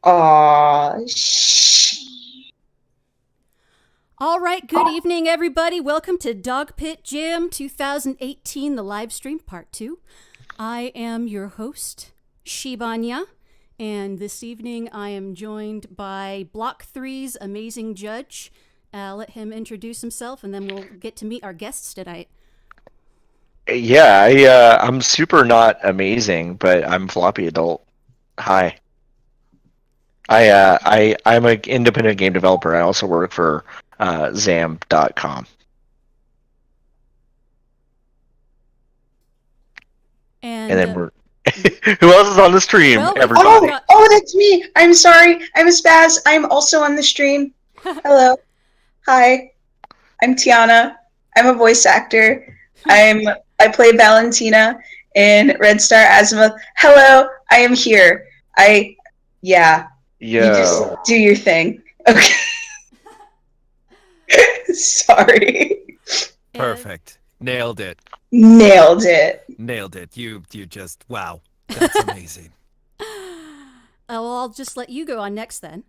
Aw, All right, good evening, everybody. Welcome to Dogpit Jam 2018, the live stream part 2. I am your host, Shibanya, and this evening I am joined by Block 3's amazing judge. I'll let him introduce himself, and then we'll get to meet our guests tonight. Yeah, I'm super not amazing, but I'm floppy adult. Hi. I'm an independent game developer. I also work for Zam.com. And then we're who else is on the stream? Well, Everybody. that's me. I'm sorry. I'm a spaz. I'm also on the stream. Hello. Hi. I'm Tiana. I'm a voice actor. I play Valentina in Red Star Azimuth. Hello. I am here. Yeah. You just do your thing. Okay. Sorry. Perfect. Nailed it. Nailed it. Nailed it. You just, wow. That's amazing. Well, I'll just let you go on next then.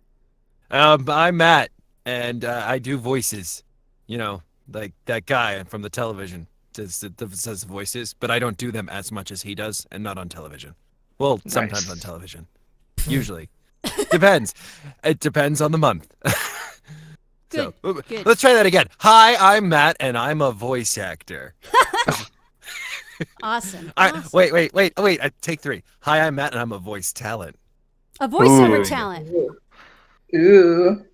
I'm Matt, and I do voices. You know, like that guy from the television says voices, but I don't do them as much as he does, and not on television. Well, sometimes on television. Usually. Depends. It depends on the month. Good. Good. Let's try that again. Hi, I'm Matt, and I'm a voice actor. Awesome. Wait. Take 3. Hi, I'm Matt, and I'm a voice talent. A voiceover talent. Ooh.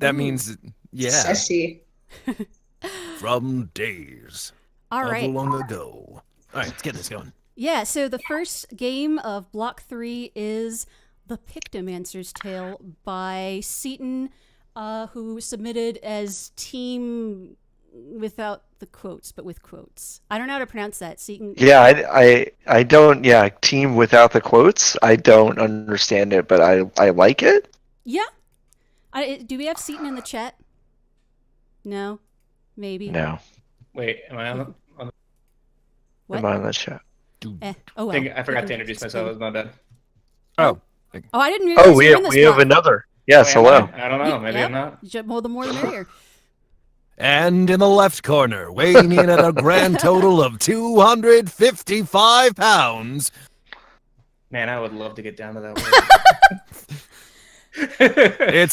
That means, yeah. Sassy. From days. All right. Of long ago. All right, let's get this going. Yeah, so the first game of Block 3 is The Pictomancer's Tale by Seaton, who submitted as team without the quotes, but with quotes. I don't know how to pronounce that. Seaton. Yeah, I don't. Yeah, team without the quotes. I don't understand it, but I like it. Yeah. Do we have Seaton in the chat? No. Maybe. No. Wait, am I on the... What? Am I on the chat? Oh well. I forgot to introduce myself. It was my bad. Oh, I didn't realize you were in this we have block. another. Yes, hello. I don't know. Maybe I'm not. Well, the more the merrier. And in the left corner, weighing in at a grand total of 255 pounds. Man, I would love to get down to that weight.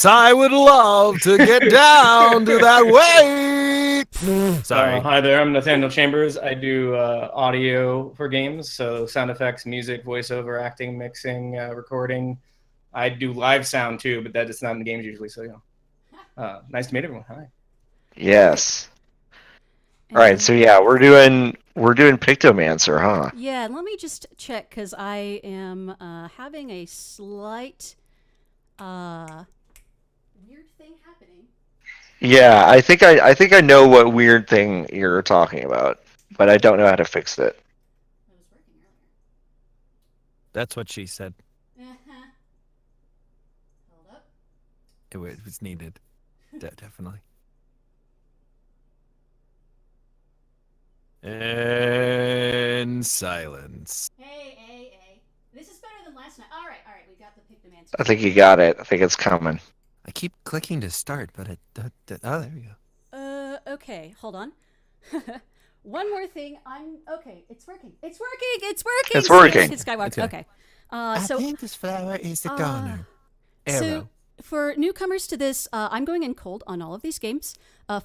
I would love to get down to that weight. Sorry. Hi there, I'm Nathaniel Chambers. I do audio for games, so sound effects, music, voiceover, acting, mixing, recording. I do live sound too, but that is not in the games usually. So nice to meet everyone. Hi. Yes. All right, so yeah, we're doing Pictomancer, huh? Yeah, let me just check because I am having a slight weird thing happening. Yeah, I think I know what weird thing you're talking about, but I don't know how to fix it. It was working earlier. That's what she said. Hold up. It was needed. Definitely. And silence. Hey. This is better than last night. All right. We got the Pictomancer. I think you got it. I think it's coming. I keep clicking to start, but oh, there we go. Okay. Hold on. One more thing. Okay. It's working. It's working. It's Skywalker. Okay. I think this flower is the goner. Arrow. So, for newcomers to this, I'm going in cold on all of these games.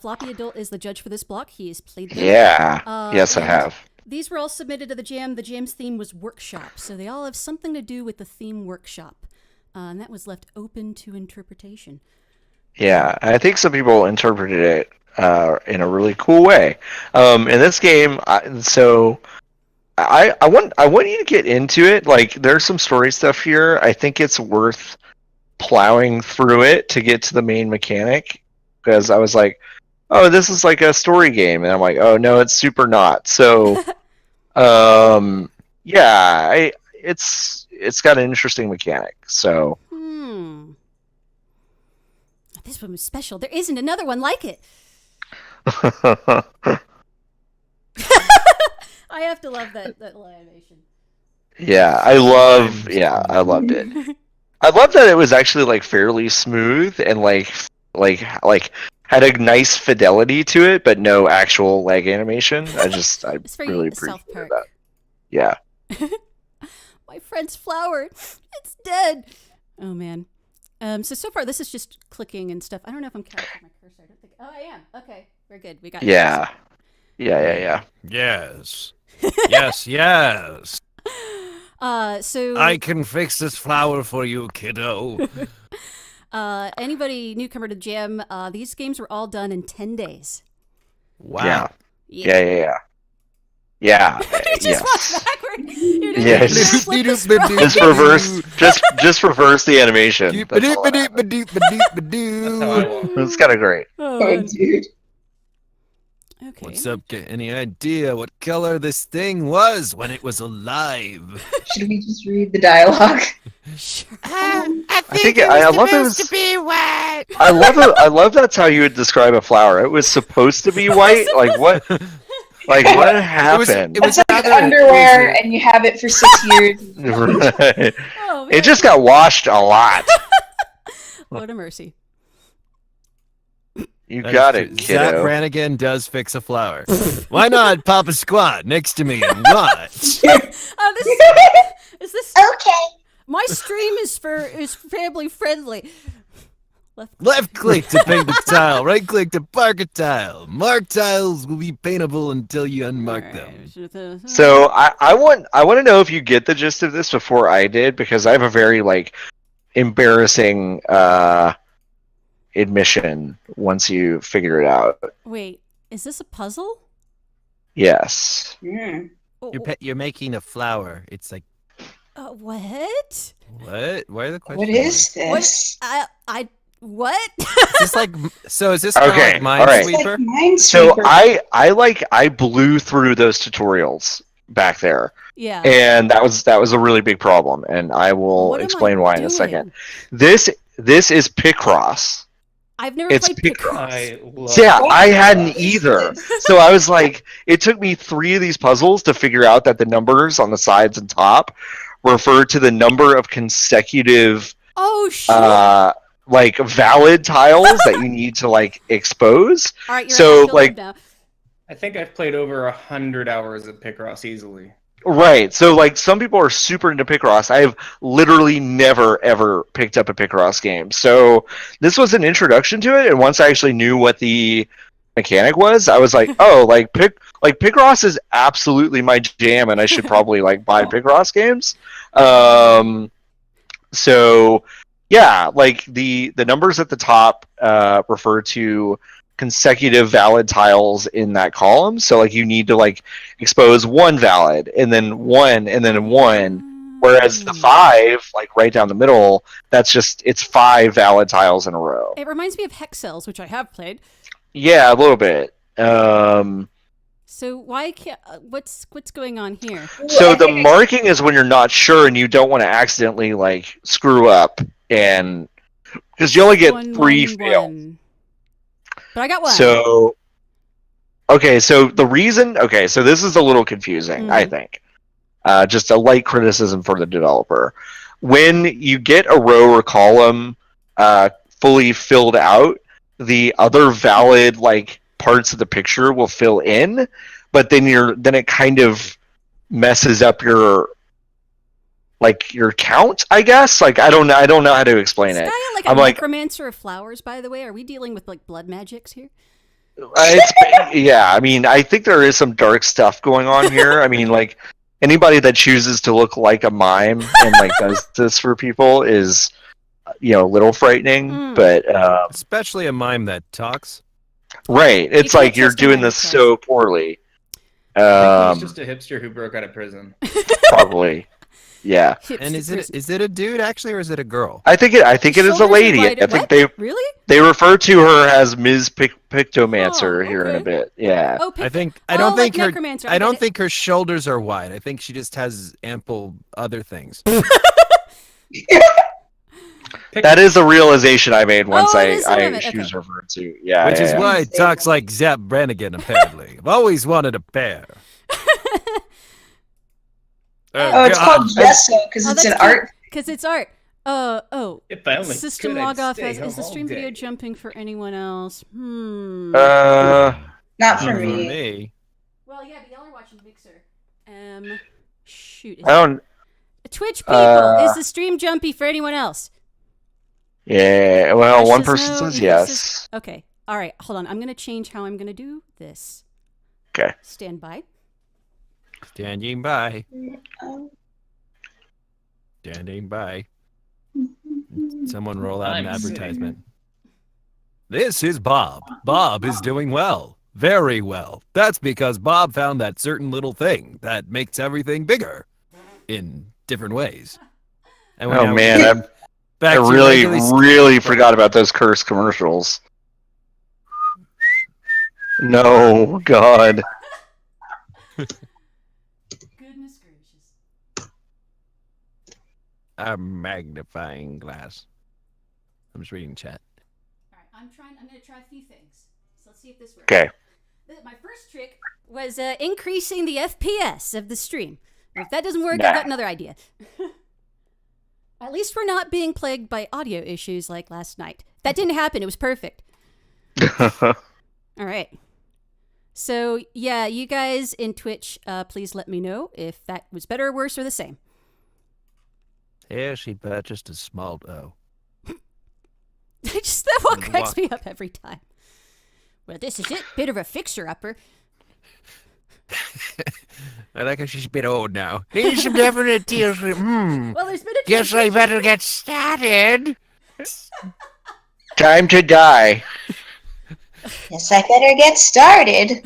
Floppy Adult is the judge for this block. He has played them. Yeah. Yes, I have. These were all submitted to the jam. The jam's theme was workshop, so they all have something to do with the theme workshop. And that was left open to interpretation. Yeah, I think some people interpreted it in a really cool way. In this game, I want you to get into it. Like, there's some story stuff here. I think it's worth plowing through it to get to the main mechanic, because I was like, oh, this is like a story game, and I'm like, oh no, it's super not. So yeah, it's got an interesting mechanic. So this one was special. There isn't another one like it. I have to love that little animation. yeah, I loved it. I love that it was actually like fairly smooth and like had a nice fidelity to it, but no actual leg animation. I It's very really South appreciated Park. that. Yeah. My friend's flower. It's dead. Oh man. So far this is just clicking and stuff. I don't know if I'm capturing my cursor. I don't think. Oh, I am. Okay, we're good. We got. Yeah. Yeah. Yes. Yes. So I can fix this flower for you, kiddo. anybody newcomer to Jam? These games were all done in 10 days. Wow. Yeah. You just Yes. walked backward. You didn't Yes. even flip the scroll. Just reverse. Just reverse the animation. That's all that happened. That's how I walk. It's kind of great. Oh, Oh, man. dude. Okay. What's up? Get any idea what color this thing was when it was alive? Should we just read the dialogue? Sure. I think I love it. Was, to be wet. I love it. I love that's how you would describe a flower. It was supposed to be white. Like what? Like what happened? It's like underwear, and you have it for 6 years. Right. Oh, man. It just got washed a lot. Lord of mercy. You got it, Zap kiddo. Brannigan does fix a flower. Why not pop a squat next to me and watch? Oh, is this? Okay. My stream is family friendly. Left click to paint a tile. Right click to mark a tile. Marked tiles will be paintable until you unmark them. So I want to know if you get the gist of this before I did, because I have a very like embarrassing admission once you figure it out. Wait, is this a puzzle? Yes. Mm. You're making a flower. It's like What? what? Why are the questions? What is this? What? Is this like so? Is this kind of Okay, like all right. It's Minesweeper? like So Minesweeper. I blew through those tutorials back there, Yeah. and that was a really big problem, and I will What am I explain why in a doing? second. This is Picross. I've never It's played Picross. I love Yeah, What I hadn't is either. this? So I was like, it took me 3 of these puzzles to figure out that the numbers on the sides and top refer to the number of consecutive, Oh shit! like valid tiles that you need to like expose. All right, you're so, at like- now. I think I've played over 100 hours of Picross easily. Right. So like some people are super into Picross. I have literally never ever picked up a Picross game. So this was an introduction to it, and once I actually knew what the mechanic was, I was like, oh, like Picross is absolutely my jam, and I should probably like buy Picross games. So yeah, like the numbers at the top refer to consecutive valid tiles in that column. So like you need to like expose 1 valid and then 1 and then 1. Whereas the 5, like right down the middle, it's 5 valid tiles in a row. It reminds me of Hex Cells, which I have played. Yeah, a little bit. So why can't? What's going on here? So the marking is when you're not sure and you don't want to accidentally like screw up, and because you only get 3 fails. 1. But I got 1. So, okay, so this is a little confusing, I think. Just a light criticism for the developer. When you get a row or column fully filled out, the other valid like parts of the picture will fill in, but then it kind of messes up your count, I guess. Like I don't know how to explain Is it. Gaia like I'm a like, necromancer of flowers, by the way? Are we dealing with like blood magics here? yeah, I mean, I think there is some dark stuff going on here. I mean, like anybody that chooses to look like a mime and like does this for people is, a little frightening. But Especially a mime that talks. right, it's can't like you're trust a doing mime this that so poorly. I think he's just a hipster who broke out of prison. Probably, yeah. And is it a dude actually, or is it a girl? I think it is a lady. I think Really? they refer to her as Ms. Pictomancer Oh, here in a okay. bit. Yeah. Oh, I don't like think her necromancer, I don't get it. think her shoulders are wide. I think she just has ample other things. That is a realization I made once Oh, it is a limit, she was okay. referred to. Yeah. Which is yeah. why it talks like Zap Brannigan, apparently. I've always wanted a pair. Oh, it's called gesso because it's an art. Because it's art. If I only System could, log I'd off stay as, is home the all stream video day. jumping for anyone else? Not Not for for me. me. Well, yeah, but y'all are watching Mixer. Shoot. I don't. Twitch people, is the stream jumpy for anyone else? Yeah. Well, Josh one says person no, says Ethan yes. says- Okay. All right. Hold on. I'm going to change how I'm going to do this. Okay. Stand by. Standing by. Standing by. Someone roll out an I'm sitting. advertisement. This is Bob. Bob is doing well. Very well. That's because Bob found that certain little thing that makes everything bigger in different ways. And Oh now man, we're back I to really, regularly really forgot about those cursed commercials. No, God. Goodness gracious. a magnifying glass. I'm just reading chat. All right. I'm going to try a few things. So let's see if this works. Okay. My first trick was increasing the FPS of the stream. If that doesn't work, Nah. I've got another idea. At least we're not being plagued by audio issues like last night. That didn't happen. It was perfect. All right. So, yeah, you guys in Twitch, please let me know if that was better or worse or the same. Yeah, she purchased a small dough. That one cracks me up every time. Well, this is it. Bit of a fixer-upper. I like how she's a bit old now. Need some definite tears. Well, there's been a Guess I better get started. Time to die. Yes, I better get started.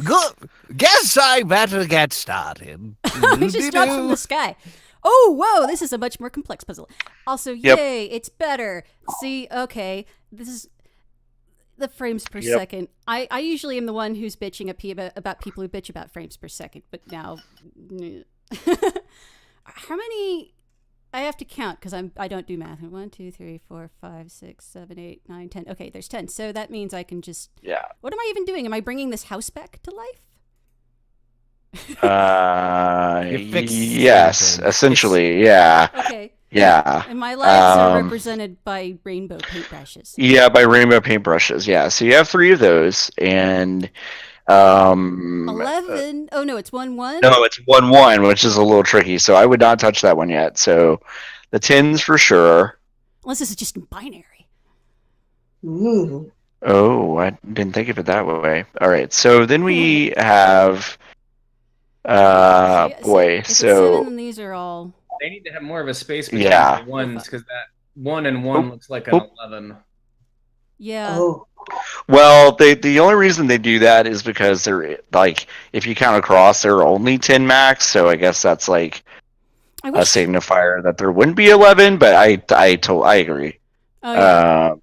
Good. Guess I better get started. He just dropped from the sky. Oh, whoa, this is a much more complex puzzle. Also, Yep. yay, it's better. See, okay, this is the frames per Yep. second. I usually am the one who's bitching about people who bitch about frames per second, but now... How many... I have to count because I don't do math. 1, 2, 3, 4, 5, 6, 7, 8, 9, 10. Okay, there's 10. So that means I can just... Yeah. What am I even doing? Am I bringing this house back to life? You fixed Yes, everything. essentially, yeah. Okay. Yeah. And my lives are Um, represented by rainbow paintbrushes. Yeah, by rainbow paintbrushes, yeah. So you have 3 of those, and 11. Oh, no, it's 1 1. no, it's 1-1, which is a little tricky. So I would not touch that one yet. So the 10s for sure. Unless this is just in binary. Ooh. Oh, I didn't think of it that way. All right, so then we have boy, If it's so 7, then these are all. They need to have more of a space between Yeah. the ones because that 1 and 1 looks like an Oop. 11. Yeah. Oh. well, the only reason they do that is because they're like, if you count across, there are only 10 max. So I guess that's like I a wish. signifier that there wouldn't be 11. But I agree. Oh, yeah. Um,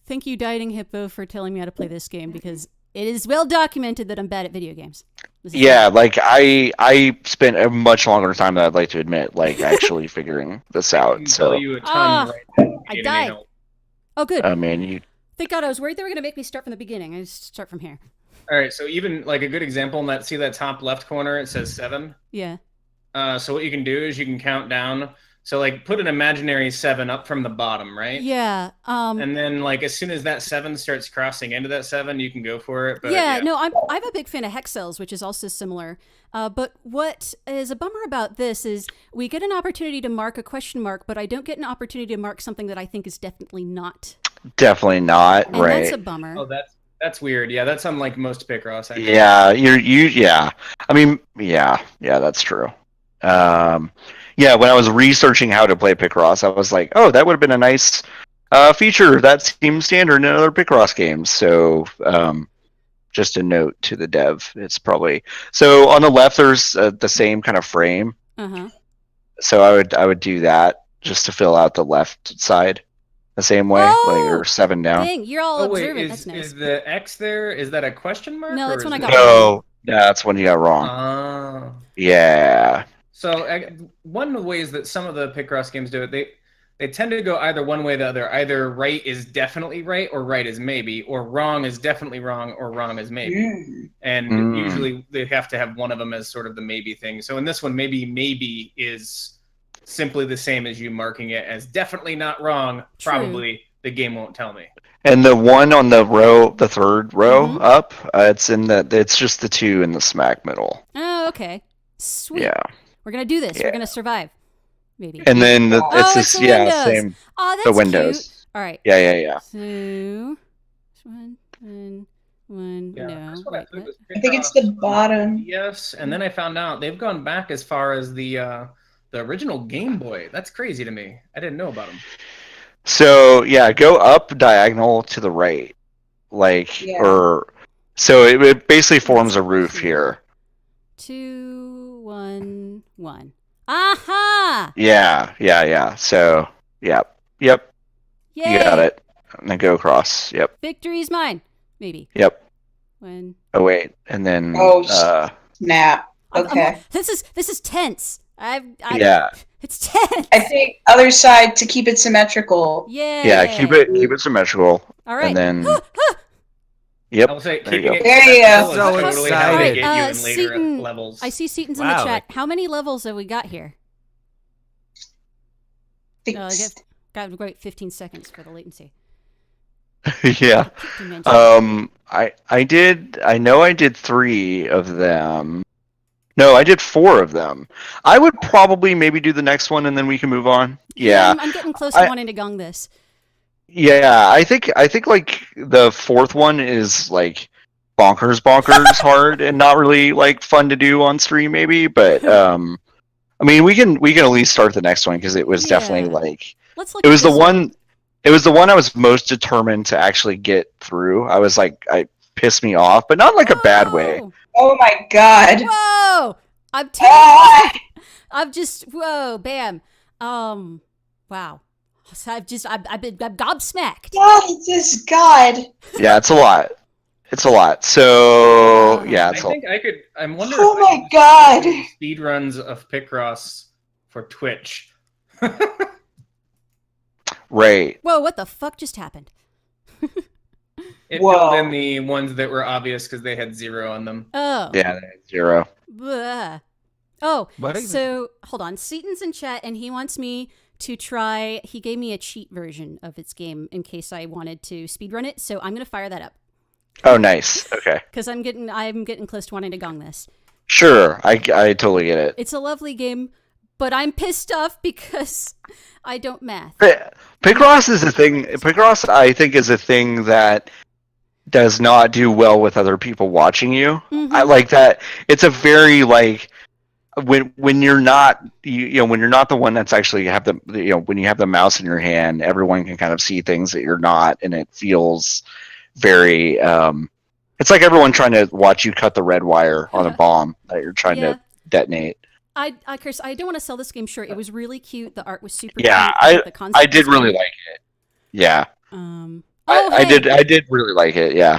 Thank you, Dieting Hippo, for telling me how to play this game because it is well documented that I'm bad at video games. This is yeah, like I spent a much longer time than I'd like to admit, like actually figuring this I out. can tell So you a ton Ah, right now. I Need any died. help. Oh, good. I mean, you Thank God, I was worried they were going to make me start from the beginning. I just start from here. All right, so even like a good example in that, see that top left corner, it says 7. Yeah. So what you can do is you can count down. So like put an imaginary 7 up from the bottom, right? Yeah. And then like as soon as that 7 starts crossing into that 7, you can go for it. But yeah, no, I'm a big fan of hex cells, which is also similar. But what is a bummer about this is we get an opportunity to mark a question mark, but I don't get an opportunity to mark something that I think is definitely not. definitely not And right. that's a bummer. Oh, that's weird. Yeah, that's unlike most Picross. Actually. Yeah, yeah. I mean, yeah, that's true. Yeah, when I was researching how to play Picross, I was like, oh, that would have been a nice feature that seems standard in other Picross games. So, just a note to the dev, it's probably so on the left. There's the same kind of frame, Uh-huh. so I would do that just to fill out the left side the same way, like or 7 down. Dang, you're all Oh wait, observant. That's nice. is the X there? Is that a question mark? No, or that's is when I it- got No, that's when you got wrong. Ah. Yeah. So one of the ways that some of the Picross games do it, they tend to go either one way or the other. Either right is definitely right, or right is maybe, or wrong is definitely wrong, or wrong is maybe. Mm. And Mm. usually they have to have one of them as sort of the maybe thing. So in this one, maybe is simply the same as you marking it as definitely not wrong, True. probably the game won't tell me. And the one on the row, the third row Mhm. up, it's just the 2 in the smack middle. Oh, okay. Sweet. Yeah. We're gonna do this. Yeah. We're gonna survive. Maybe. And then Oh, it's it's this, the yeah, windows. same. Oh, that's The windows. cute. All right. Yeah. So one. Yeah, No. first one I Wait, played what? was I think it's Picross the on bottom. Yes, and then I found out they've gone back as far as the original Game Boy. That's crazy to me. I didn't know about them. So yeah, go up diagonal to the right, Yeah. so it basically forms Let's a roof see. here. 2, 1, 1. Aha! Yeah. So yep, Yay! you got it. And then go across. Yep. Victory's mine. Maybe. Yep. When Oh wait, and then Oh, snap. Okay. this is tense. yeah, It's tense. I think other side to keep it symmetrical. Yeah. keep it symmetrical, All right. and then I yep. will say There you keeping go. it There you go. symmetrical is So totally how they excited. get you in later Seaton, levels. I see Seaton's in Wow, the chat. like- How many levels have we got here? Think- I got to wait 15 seconds for the latency. yeah. Dimension. I know I did 3 of them. No, I did 4 of them. I would probably maybe do the next one and then we can move on. Yeah. I'm getting close to wanting to gong this. Yeah, I think like the 4th one is like bonkers hard and not really like fun to do on stream maybe, but I mean we can at least start the next one because it was definitely like Let's look it at was the this one it was the one I was most determined to actually get through. I was like I pissed me off, but not like a bad way. Whoa! Oh my god. Whoa! I'm Ah! I'm just whoa, bam. Wow. So I'm gobsmacked. Jesus God. Yeah, it's a lot. It's a lot. So yeah, I it's think I could. I'm wondering. Oh if I my could God. do speed runs of Picross for Twitch. right. Whoa, what the fuck just happened? It Whoa. filled in the ones that were obvious because they had 0 on them. Oh. Yeah, 0. Blah. Oh, What is so hold on. Seaton's in chat and he wants me to try. He gave me a cheat version of its game in case I wanted to speedrun it. So I'm gonna fire that up Oh, nice. Okay. because I'm getting close to wanting to gong this. Sure. I totally get it. It's a lovely game, but I'm pissed off because I don't math. Picross is a thing. Picross, I think, is a thing that does not do well with other people watching you. Mhm. I like that. It's a very like when you're not you know when you're not the one that's actually have the when you have the mouse in your hand, everyone can kind of see things that you're not, and it feels very. It's like everyone trying to watch you cut the red wire on a bomb that you're trying Yeah. to detonate. Chris, I don't want to sell this game short. It was really cute. The art was super Yeah, cute. The concept I did was really cute. like it. Yeah, I I did really like it. Yeah.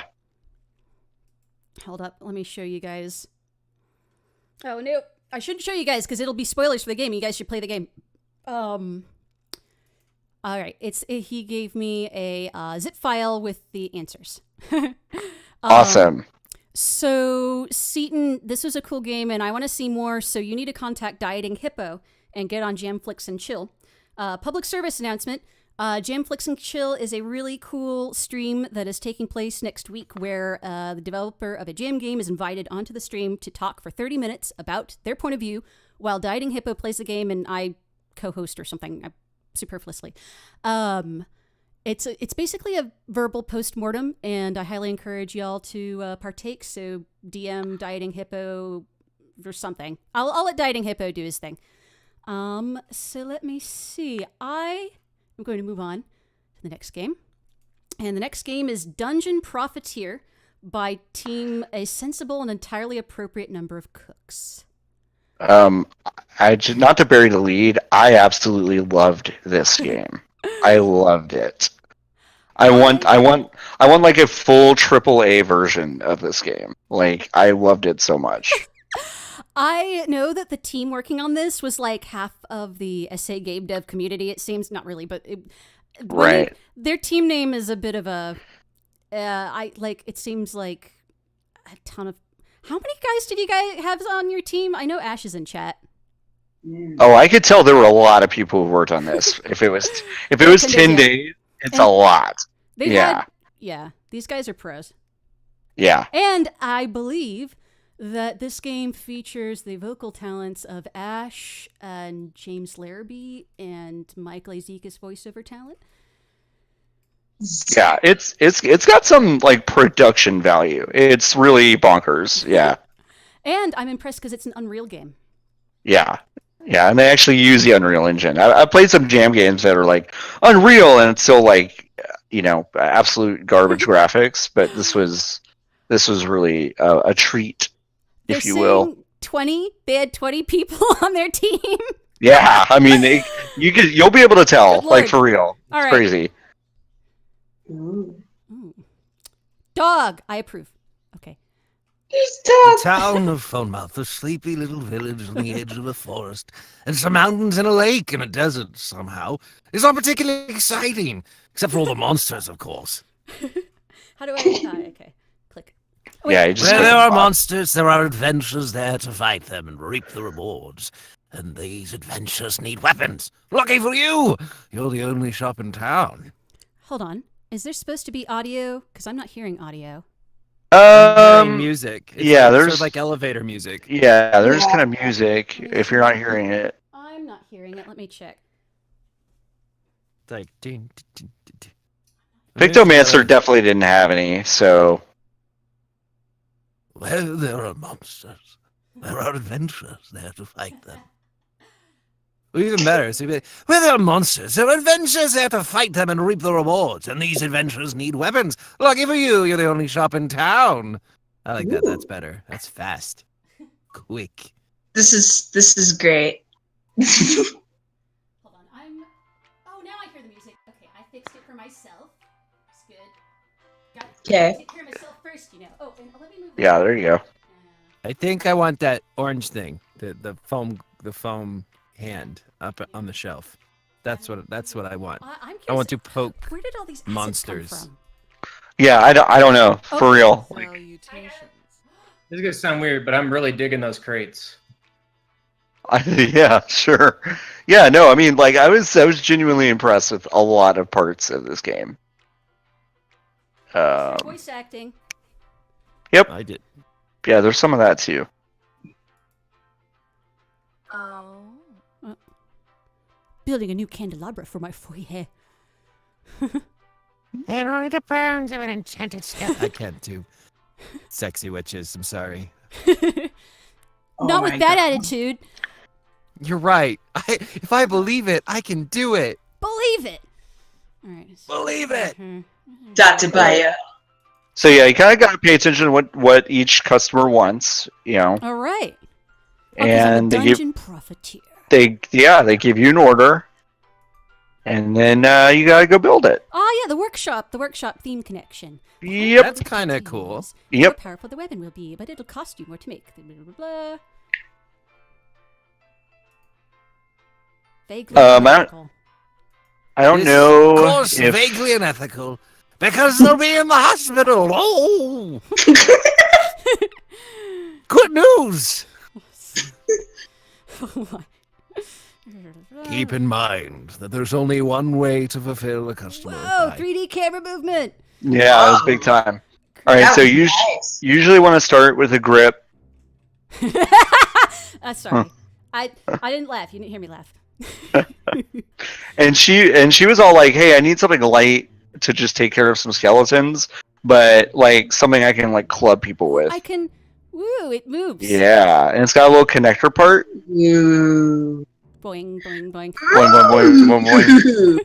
Hold up. Let me show you guys. Oh, no. I shouldn't show you guys because it'll be spoilers for the game. You guys should play the game. All right. He gave me a zip file with the answers. Awesome. So, Seaton, this was a cool game, and I want to see more, so you need to contact Dieting Hippo and get on Jamflix and Chill. Public service announcement. Jamflix and Chill is a really cool stream that is taking place next week where the developer of a jam game is invited onto the stream to talk for 30 minutes about their point of view while Dieting Hippo plays the game and I co-host or something superfluously. It's basically a verbal post-mortem, and I highly encourage y'all to partake, so DM Dieting Hippo or something. I'll let Dieting Hippo do his thing. So let me see. I'm going to move on to the next game. And the next game is Dungeon Profiteer by Team A Sensible and Entirely Appropriate Number of Cooks. Not to bury the lead, I absolutely loved this game. I loved it. I want like a full AAA version of this game. Like, I loved it so much. I know that the team working on this was like half of the SA game dev community. It seems not really, but Right. Their team name is a bit of a. It seems like a ton of. How many guys did you guys have on your team? I know Ash is in chat. Oh, I could tell there were a lot of people who worked on this. If it was 10 days, it's a lot. They had, these guys are pros. Yeah. And I believe that this game features the vocal talents of Ash and James Larrabee and Mike Lazika's voiceover talent. Yeah, it's got some like production value. It's really bonkers. Yeah. And I'm impressed because it's an Unreal game. Yeah. Yeah, and they actually use the Unreal Engine. I played some jam games that are like Unreal, and it's still like, absolute garbage graphics. But this was really a treat, if you will. 20. They had 20 people on their team. Yeah, I mean, you'll be able to tell, like for real. It's All right. crazy. Ooh. Dog, I approve. Okay. The town of Phonmouth, a sleepy little village on the edge of a forest, and some mountains and a lake and a desert somehow, is not particularly exciting, except for all the monsters, of course. How do I... okay. Click. Oh, yeah, you just where there are monsters, there are adventures there to fight them and reap the rewards. And these adventures need weapons. Lucky for you! You're the only shop in town. Hold on. Is there supposed to be audio? Because I'm not hearing audio. Music. It's there's sort of like elevator music. Yeah, there's kind of music if you're not hearing it. I'm not hearing it. Let me check. It's like ding, ding, ding, ding. Pictomancer definitely didn't have any, so. Where there are monsters, there are adventures there to fight them. Well, even better. So where there are monsters, there are adventures there to fight them and reap the rewards. And these adventures need weapons. Lucky for you, you're the only shop in town. I like that. That's better. That's fast, quick. This is great. Hold on. Oh, now I hear the music. Okay, I fixed it for myself. It's good. Okay. Take care of myself first, you know. Oh, and let me move. Yeah, there you go. I think I want that orange thing, the foam hand up on the shelf. That's what I want. I'm curious, I want to poke where did all these monsters. come from? Yeah, I don't know, for real. This is gonna sound weird, but I'm really digging those crates. Yeah, sure. Yeah, no, I mean, like I was genuinely impressed with a lot of parts of this game. Voice acting. Yep. I did. Yeah, there's some of that too. Building a new candelabra for my foyer. And only the bones of an enchanted stone. I can't do sexy witches. I'm sorry. Not with that attitude. You're right. If I believe it, I can do it. Believe it. All right. Believe it. Dr. Bayo. So yeah, you kind of got to pay attention to what each customer wants, you know. All right. And I'm a dungeon profiteer. They give you an order, and then you gotta go build it. Oh yeah, the workshop theme connection. Yep. That's kind of cool. The Yep. more powerful the weapon will be, but it'll cost you more to make. Blah, blah, blah. Vaguely unethical. I don't This know. Of course, vaguely unethical. Because they'll be in the hospital. Oh! Good news! Keep in mind that there's only one way to fulfill a customer. Whoa, 3D camera movement. Yeah, that was big time. All right, That so was you nice. usually want to start with a grip. Sorry. I didn't laugh. You didn't hear me laugh. And she was all like, "Hey, I need something light to just take care of some skeletons, but like something I can like club people with." I can. Woo! It moves. Yeah, and it's got a little connector part. You. Boing, boing, boing. Boing, boing, boing,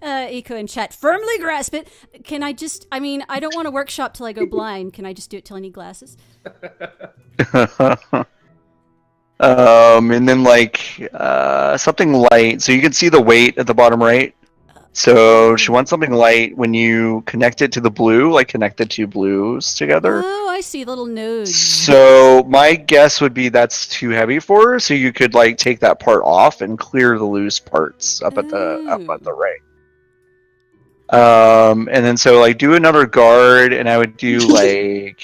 boing. Eco in chat. Firmly grasp it. Can I just... I mean, I don't want to workshop till I go blind. Can I just do it till I need glasses? And then like something light, so you can see the weight at the bottom right. So she wants something light when you connect it to the blue, like connect the two blues together. Oh, I see. Little nodes. So my guess would be that's too heavy for her. So you could like take that part off and clear the loose parts up at the right. And then so like do another guard, and I would do like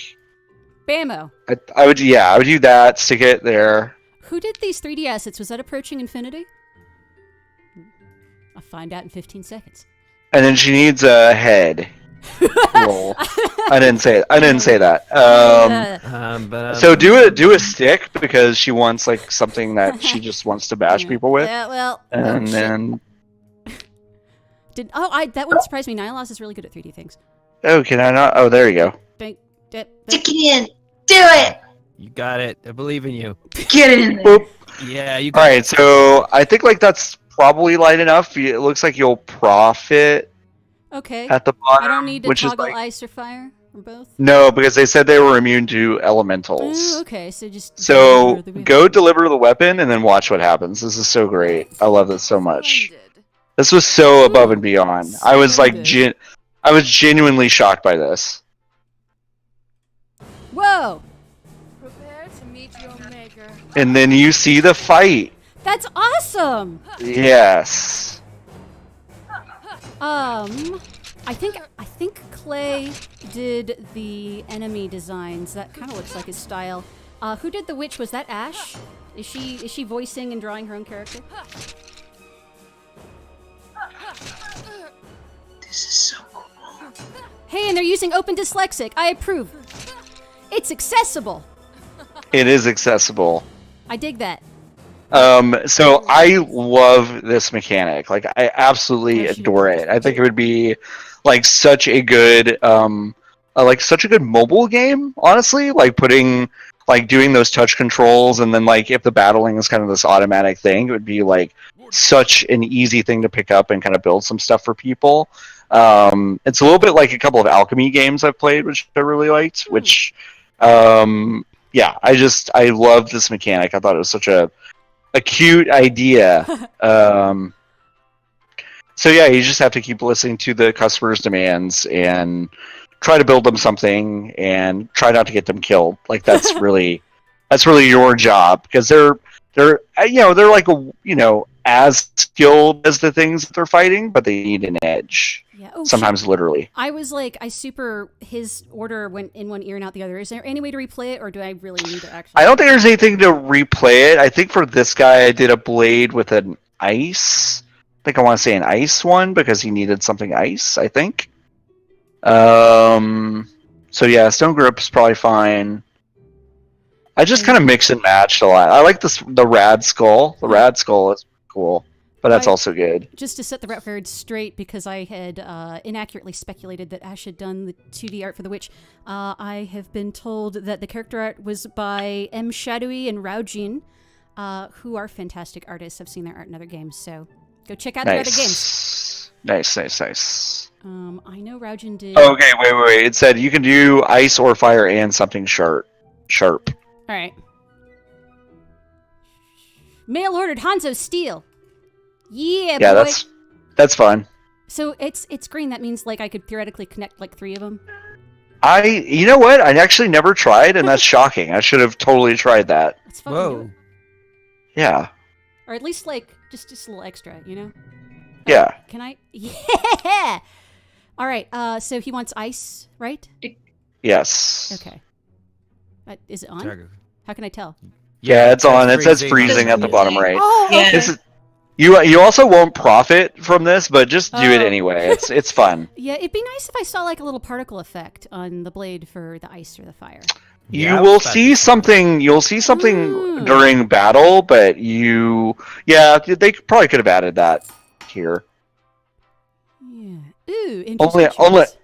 Bammo. I would do that, stick it there. Who did these 3D assets? Was that Approaching Infinity? I'll find out in 15 seconds. And then she needs a head. Roll. I didn't say that. So do a stick because she wants like something that she just wants to bash people with. Yeah, well. And then. That wouldn't surprise me. Nylos is really good at 3D things. Oh, can I not? Oh, there you go. Stick it in. Do it. You got it. I believe in you. Get it in there. Boop. Yeah, you All got right, so I think like that's probably light enough. It looks like you'll profit Okay. at the bottom. I don't need to which is toggle like, ice or fire or both. no, because they said they were immune to elementals. Oh, okay, so just So go deliver the weapon and then watch what happens. This is so great. I love this so much. This was so above and beyond. I was like, I was genuinely shocked by this. Whoa! Prepare to meet your maker. And then you see the fight. That's awesome! Yes. I think Clay did the enemy designs. That kind of looks like his style. Who did the witch? Was that Ash? Is she voicing and drawing her own character? This is so cool. Hey, and they're using Open Dyslexic. I approve. It's accessible. It is accessible. I dig that. So I love this mechanic. Like I absolutely adore it. I think it would be like such a good mobile game, honestly. Like doing those touch controls and then like if the battling is kind of this automatic thing, it would be like such an easy thing to pick up and kind of build some stuff for people. It's a little bit like a couple of alchemy games I've played, which I really liked, which yeah, I love this mechanic. I thought it was such a cute idea. So yeah, you just have to keep listening to the customer's demands and try to build them something and try not to get them killed. Like that's really your job because they're like as skilled as the things that they're fighting, but they need an edge. Yeah. Oh, sometimes literally. I was like, his order went in one ear and out the other. Is there any way to replay it, or do I really need to actually? I don't think there's anything to replay it. I think for this guy, I did a blade with an ice. I think I want to say an ice one because he needed something ice. I think. So yeah, stone grip is probably fine. I just kind of mix and matched a lot. I like the rad skull. The rad skull is cool, but that's also good. Just to set the record straight, because I had inaccurately speculated that Ash had done the 2D art for the witch, I have been told that the character art was by M. Shadowy and Raujin, who are fantastic artists. I've seen their art in other games, so go check out their other games. Nice. I know Raujin did... Okay, wait. It said you can do ice or fire and something sharp. All right. Mail ordered Hanzo Steel. Yeah, boy. That's fun. So it's green. That means like I could theoretically connect like 3 of them. You know what? I actually never tried, and that's shocking. I should have totally tried that. That's fun. Whoa. Yeah. Or at least like just a little extra, you know? Yeah. Can I? Yeah. All right. So he wants ice, right? Yes. Okay. Is it on? How can I tell? Yeah, it's on. It says freezing at the bottom right. Oh, okay. You also won't profit from this, but just do it anyway. It's fun. Yeah, it'd be nice if I saw like a little particle effect on the blade for the ice or the fire. You will see something. You'll see something during battle, but they probably could have added that here. Yeah. Ooh, interesting.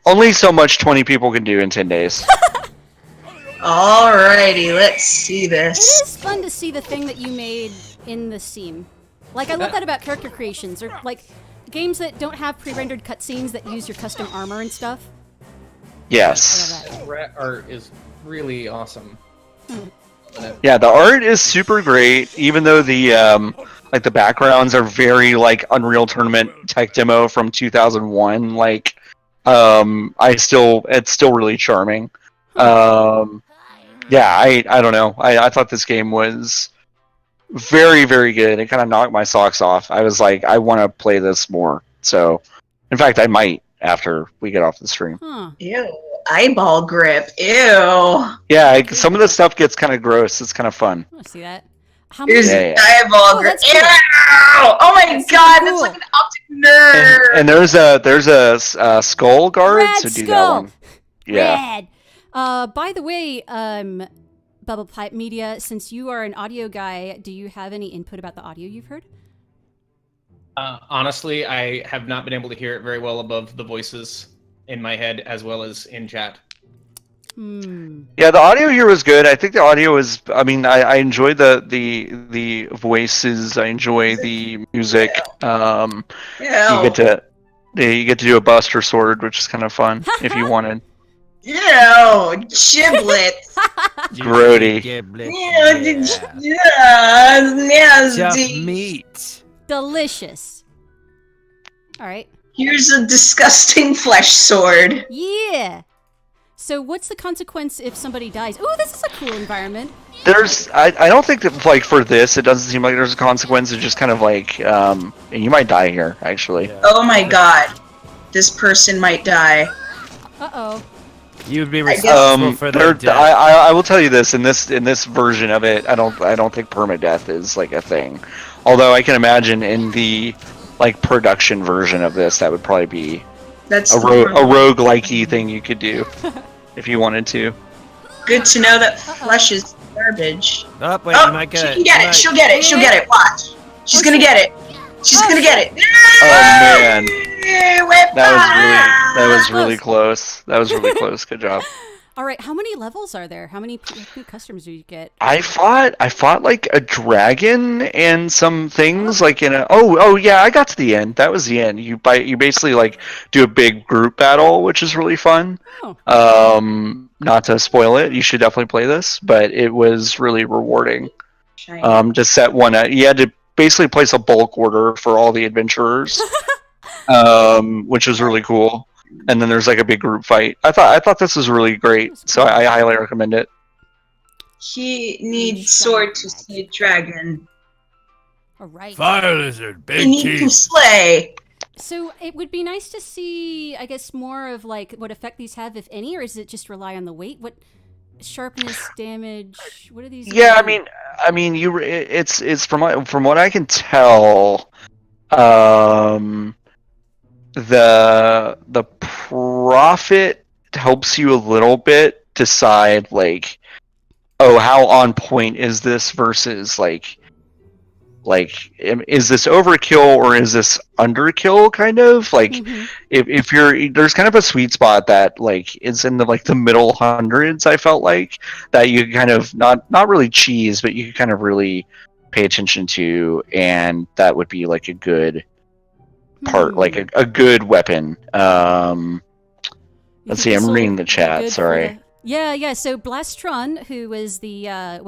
Only so much 20 people can do in 10 days. Alrighty, let's see this. It is fun to see the thing that you made in the scene. Like, I love that about character creations, or like games that don't have pre-rendered cutscenes that use your custom armor and stuff. Yes. Rat art is really awesome. Yeah, the art is super great, even though the the backgrounds are very like Unreal Tournament tech demo from 2001. Like, it's still really charming. Yeah, I don't know. I thought this game was very, very good. It kind of knocked my socks off. I was like, I want to play this more. So, in fact, I might after we get off the stream. Huh. Ew, eyeball grip. Ew. Yeah, some of the stuff gets kind of gross. It's kind of fun. I want to see that. How many? There's Yeah. Diabolical. Oh, that's cool. Ew! Oh my That's god, cool. that's like an optic nerve. And there's a skull guard, Red so do that skull. one. Yeah. Red. By the way, Bubble Pipe Media, since you are an audio guy, do you have any input about the audio you've heard? Honestly, I have not been able to hear it very well above the voices in my head as well as in chat. Yeah, the audio here was good. I think the audio was. I mean, I enjoy the voices. I enjoy the music. Ew. You get to do a Buster Sword, which is kind of fun if you wanted. Ew, giblets. Grody. Yeah, Tough nasty. meat. Delicious. All right. Here's a disgusting flesh sword. Yeah. So what's the consequence if somebody dies? Ooh, this is a cool environment. I don't think that like for this it doesn't seem like there's a consequence. It's just kind of like and you might die here actually. Yeah. Oh my god. This person might die. Uh-oh. You would be I guess- responsible for their death. I will tell you this in this version of it I don't think permadeath is like a thing. Although I can imagine in the like production version of this that would probably be That's a roguelike-y thing you could do if you wanted to. good to know that flesh is garbage. Oh, wait, Oh, you might she get can it. get it. She'll get it. She'll get it. Watch. She's gonna get it. She's gonna get it. Oh man, Whip that was really close. That was really close. Good job. All right, how many levels are there? How many customers do you get? I fought like a dragon and some things like in a oh yeah I got to the end. That was the end. You basically like do a big group battle, which is really fun. Oh. Not to spoil it, you should definitely play this, but it was really rewarding. Shiny. To set one up, you had to basically place a bulk order for all the adventurers, which was really cool. And then there's like a big group fight. I thought this was really great, so I highly recommend it. He needs sword to see a dragon. All right. Fire lizard, He big needs to teeth. slay. So it would be nice to see, I guess, more of like what effect these have, if any, or is it just rely on the weight? What sharpness, damage? What are these? Yeah, I mean, it's from what I can tell, the profit helps you a little bit decide like, oh, how on point is this versus like is this overkill or is this underkill kind of like if you're there's kind of a sweet spot that like is in the middle hundreds. I felt like that you kind of not really cheese, but you kind of really pay attention to, and that would be like a good part, like a good weapon. Let's see, I'm reading the chat, sorry. Yeah. So Blastron, who is the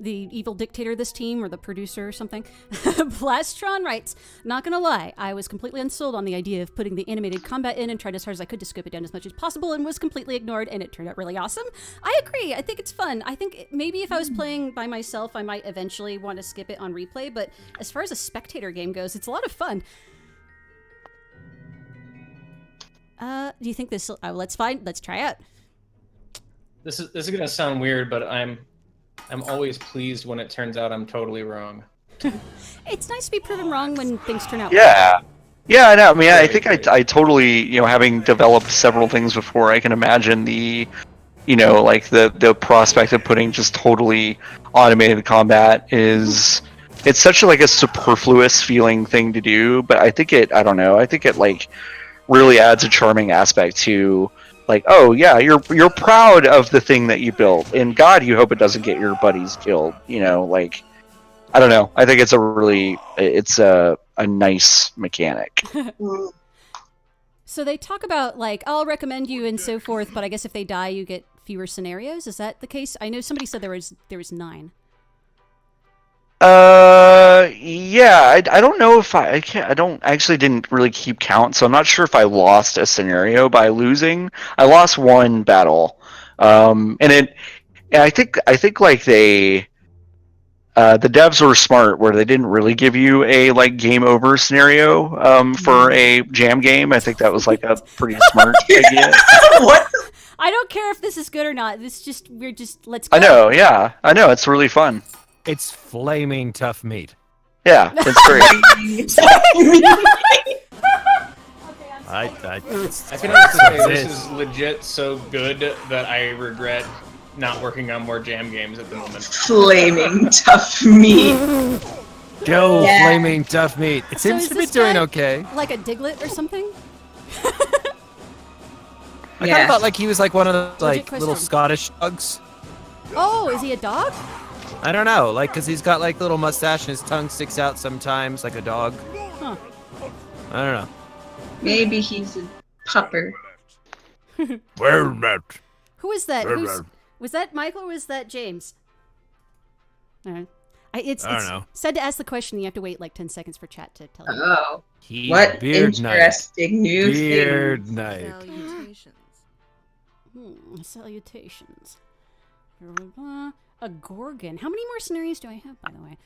the evil dictator of this team, or the producer or something. Blastron writes, not gonna lie, I was completely unsold on the idea of putting the animated combat in and tried as hard as I could to scope it down as much as possible and was completely ignored, and it turned out really awesome. I agree. I think it's fun. I think maybe if I was playing by myself, I might eventually want to skip it on replay, but as far as a spectator game goes, it's a lot of fun. Do you think this? Let's try out. This is gonna sound weird, but I'm always pleased when it turns out I'm totally wrong. It's nice to be proven wrong when things turn out. Yeah. Yeah, I know. I mean, I think I totally, having developed several things before, I can imagine the prospect of putting just totally automated combat is, it's such a superfluous feeling thing to do, but I think it really adds a charming aspect to, oh yeah, you're proud of the thing that you built, and God, you hope it doesn't get your buddies killed. I don't know. I think it's a nice mechanic. So they talk about I'll recommend you and so forth, but I guess if they die, you get fewer scenarios. Is that the case? I know somebody said there was 9. Yeah, I don't know if I didn't really keep count, so I'm not sure if I lost a scenario by losing. I lost one battle, and I think they, the devs were smart where they didn't really give you a game over scenario for a jam game. I think that was a pretty smart idea. What? I don't care if this is good or not. Let's go. I know, yeah, I know, it's really fun. It's flaming tough meat. Yeah, it's great. I I can honestly say this is legit so good that I regret not working on more jam games at the moment. Flaming tough meat. Go Yeah. flaming tough meat. It So seems is to be this doing guy okay. Like a Diglett or something? I kind of thought like he was like one of the like question. little Scottish dogs. Oh, is he a dog? I don't know, like because he's got like little mustache and his tongue sticks out sometimes like a dog. Huh. I don't know. Maybe he's a pupper. Well met. Who is that? Was that Michael or was that James? It's I don't know. said to ask the question, you have to wait like 10 seconds for chat to tell you. Oh, What interesting new Beard thing. night. Salutations. Salutations. A Gorgon. How many more scenarios do I have, by the way?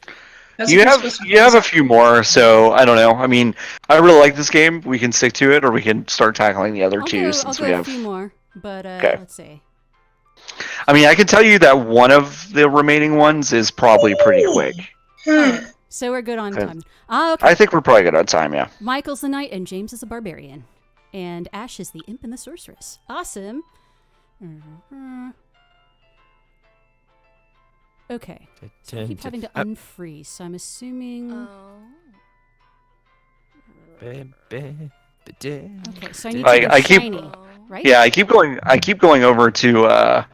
You have a few more, so I don't know. I mean, I really like this game. We can stick to it, or we can start tackling the other two since I'll we go have. a few more, but Okay. let's see. I mean, I can tell you that one of the remaining ones is probably pretty quick. Alright, so we're good on Okay. time. Okay. I think we're probably good on time, yeah. Michael's the knight and James is the barbarian. And Ash is the imp and the sorceress. Awesome. Okay. So I keep having to unfreeze, so I'm assuming... Oh. Okay, so I need I to go keep- shiny, right? Yeah, I keep going over to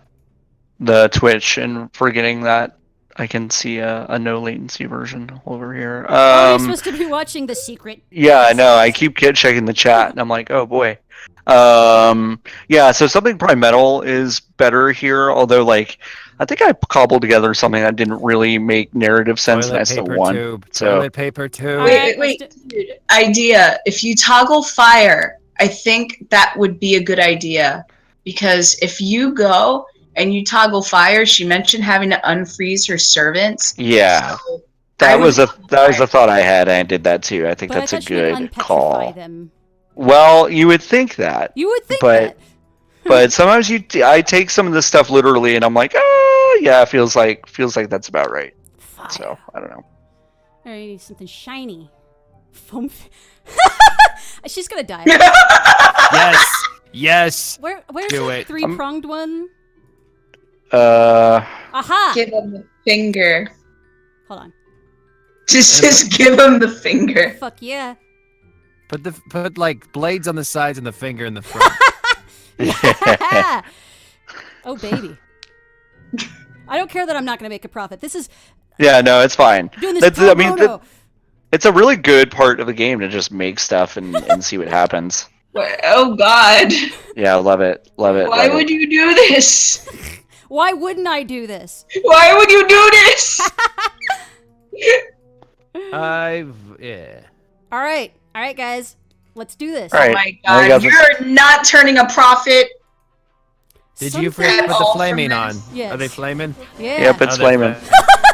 the Twitch and forgetting that I can see a no latency version over here. Oh, you're supposed to be watching the secret. Yeah, I know. I keep checking the chat, and I'm like, oh boy. Yeah, so something Primetal is better here, although like I think I cobbled together something that didn't really make narrative sense, and I still won. Tube. So Toilet paper tube. Wait, dude. Idea. If you toggle fire, I think that would be a good idea. Because if you go and you toggle fire, she mentioned having to unfreeze her servants. yeah, So that was a thought I had. I did that too. I think But that's I a thought you would good unpetrify call. them. Well, you would think that, You would think but that. but sometimes I take some of this stuff literally, and I'm like, oh yeah, feels like that's about right. Fire. So I don't know. I need something shiny. Foam. She's gonna die. Yes. Yes. Where's Do that it. three-pronged one? Aha! give him the finger. Hold on. Just give him the finger. Fuck yeah. Put like blades on the sides and the finger in the front. Oh baby. I don't care that I'm not gonna make a profit. This is Yeah, no, it's fine. doing this pro bono. It's a really good part of the game to just make stuff and see what happens. Oh God! Yeah, love it. Why would you do this? Why wouldn't I do this? Why would you do this? Yeah. All right, guys, let's do this. All right. Oh my I God! got this. You're not turning a profit. Did you Something- forget to put the all flaming from on? this. Yes. Are they flaming? Yeah. Yep, it's Oh, they're flaming.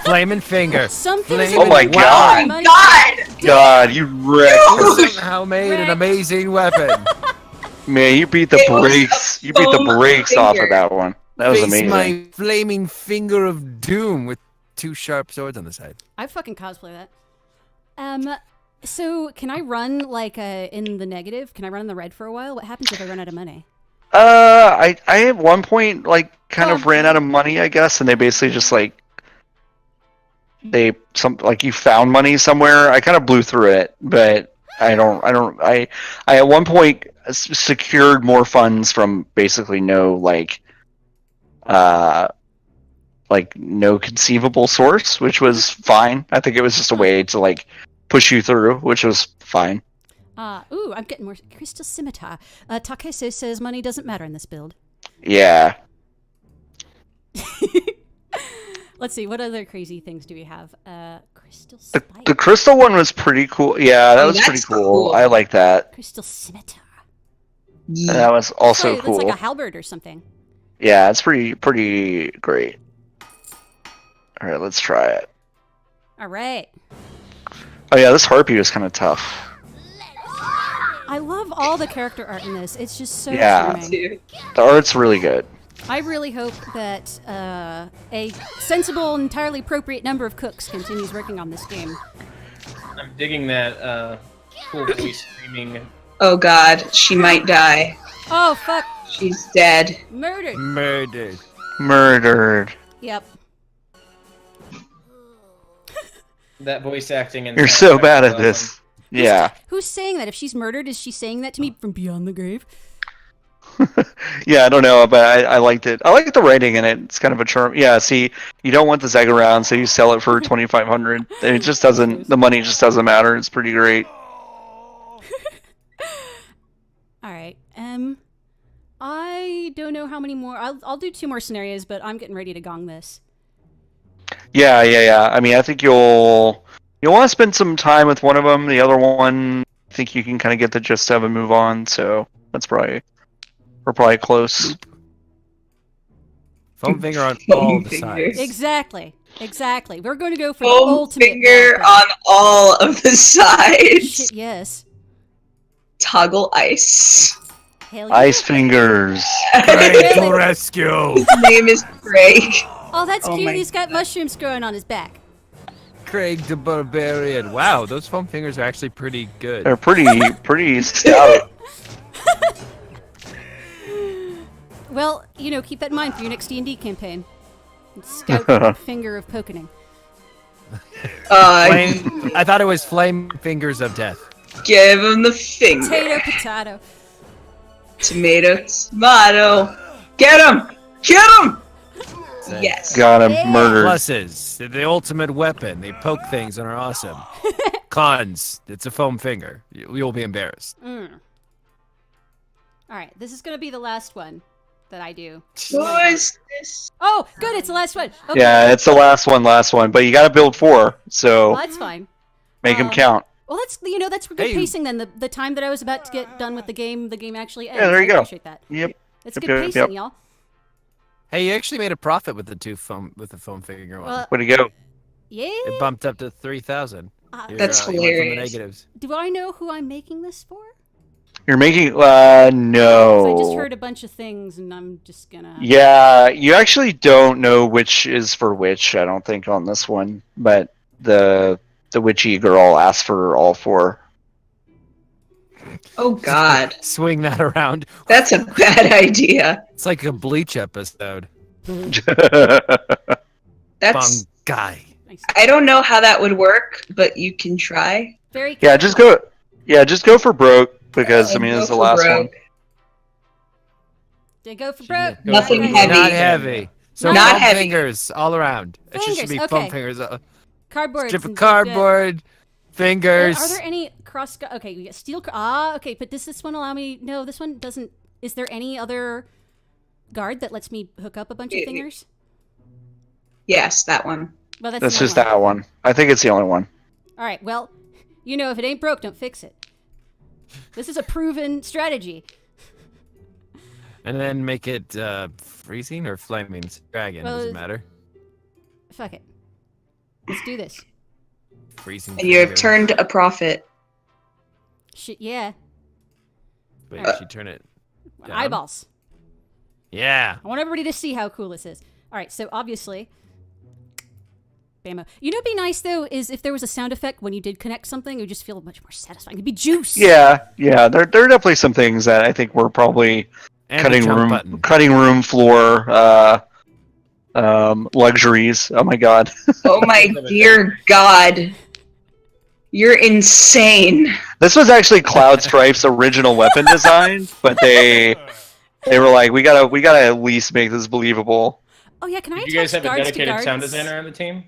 Flaming finger. Something's Flaming- Oh my in the God. money. God! God, you wrecked You this. somehow made an Wrecked. amazing weapon. Man, you beat the It was brakes. a You beat the foam brakes off finger. of that one. That was Face amazing. my flaming finger of doom with two sharp swords on the side. I fucking cosplay that. So can I run like in the negative? Can I run in the red for a while? What happens if I run out of money? I at one point like kind of ran Okay. out of money, I guess, and they basically just like you found money somewhere. I kind of blew through it, but I at one point secured more funds from basically no no conceivable source, which was fine. I think it was just a way to like push you through, which was fine. Ooh, I'm getting more crystal scimitar. Takeso says money doesn't matter in this build. Yeah. Let's see, what other crazy things do we have? Crystal The spike. crystal one was pretty cool. Yeah, that Oh, was pretty that's cool. cool. I like that. Crystal scimitar. That was also Sorry, cool. That's like a halberd or something. Yeah, it's pretty great. All right, let's try it. All right. Oh yeah, this harpy was kind of tough. I love all the character art in this. It's just so Yeah. charming. Dude. The art's really good. I really hope that a sensible, entirely appropriate number of cooks continues working on this game. I'm digging that cool voice screaming. Oh god, she might die. Oh, fuck. She's dead. Murdered. Murdered. Murdered. Yep. That voice acting and You're so bad at this. Yeah. Who's saying that? If she's murdered, is she saying that to me from beyond the grave? Yeah, I don't know, but I liked it. I like the writing in it. It's kind of a charm. Yeah, see, you don't want this egg around, so you sell it for $2,500. It just doesn't. The money just doesn't matter. It's pretty great. All right. I don't know how many more. I'll do 2 more scenarios, but I'm getting ready to gong this. Yeah. I mean, I think you'll want to spend some time with one of them. The other one, I think you can kind of get the gist of and move on. So we're probably close. Foam finger on Foam all the fingers. sides. Exactly. We're going to go for the Foam ultimate finger weapon. on all of the sides. Shit, yes. Toggle ice. Hell yeah. Ice fingers. Great to rescue! His name is Craig. Oh, that's Oh cute. my He's got mushrooms growing on his back. Craig the Barbarian. Wow, those foam fingers are actually pretty good. They're pretty stout. Well, keep that in mind for your next D&D campaign. Scout finger of pokening. I thought it was flame fingers of death. Give him the finger. Potato. Tomato. Tomato. Get him! Get him! Yes. Got him Yeah. murdered. Pluses, the ultimate weapon. They poke things and are awesome. Cons, it's a foam finger. You'll be embarrassed. All right, this is going to be the last one that I do. Who is this? Oh, good, it's the last one. Okay. Yeah, it's the last one. But you got to build 4, so Well, that's fine. make them count. Well, that's good Hey. pacing then. The time that I was about to get done with the game actually ends. Yeah, there you I go. appreciate that. Yep. It's Yep, good yep, pacing, yep. y'all. Hey, you actually made a profit with the foam finger one. Well, Way to go. yeah. It bumped up to 3,000. You're, That's you went from the hilarious. negatives. Do I know who I'm making this for? You're making 'Cause no. I just heard a bunch of things, and I'm just gonna. Yeah, you actually don't know which is for which. I don't think on this one, but the witchy girl asked for all 4. Oh god. Swing that around. That's a bad idea. It's like a Bleach episode. That's Guy. Nice. I don't know how that would work, but you can try. Very. Yeah, just go. Yeah, just go for broke because I mean Go it's the for last broke. one. They go for broke. Nothing Okay. heavy. Not heavy. So Not foam heavy. fingers all around. It just should Fingers, be okay. foam fingers. Cardboard. Strip of and- cardboard. Fingers. Are there any cross? Okay, we got steel. Okay, but does this one allow me? No, this one doesn't. Is there any other guard that lets me hook up a bunch of Yeah. fingers? Yes, that one. Well, that's That's the just one. that one. I think it's the only one. All right. Well, if it ain't broke, don't fix it. This is a proven strategy. And then make it freezing or flaming dragon. Well, Doesn't matter. Fuck it. Let's do this. Freezing. And you have finger. turned a profit. Shit. Yeah. Wait, you should turn it. Down. Eyeballs. Yeah. I want everybody to see how cool this is. All right. So obviously. Bammo. What'd be nice though is if there was a sound effect when you did connect something, it would just feel much more satisfying. It'd be juice. Yeah. There are definitely some things that I think were probably And the jump cutting room floor luxuries. Oh my god. Oh my dear god. You're insane. This was actually Cloud Stripe's original weapon design, but they were like, we gotta at least make this believable. Oh yeah, can I Did attach you guys have a guards to dedicated guards? sound designer on the team?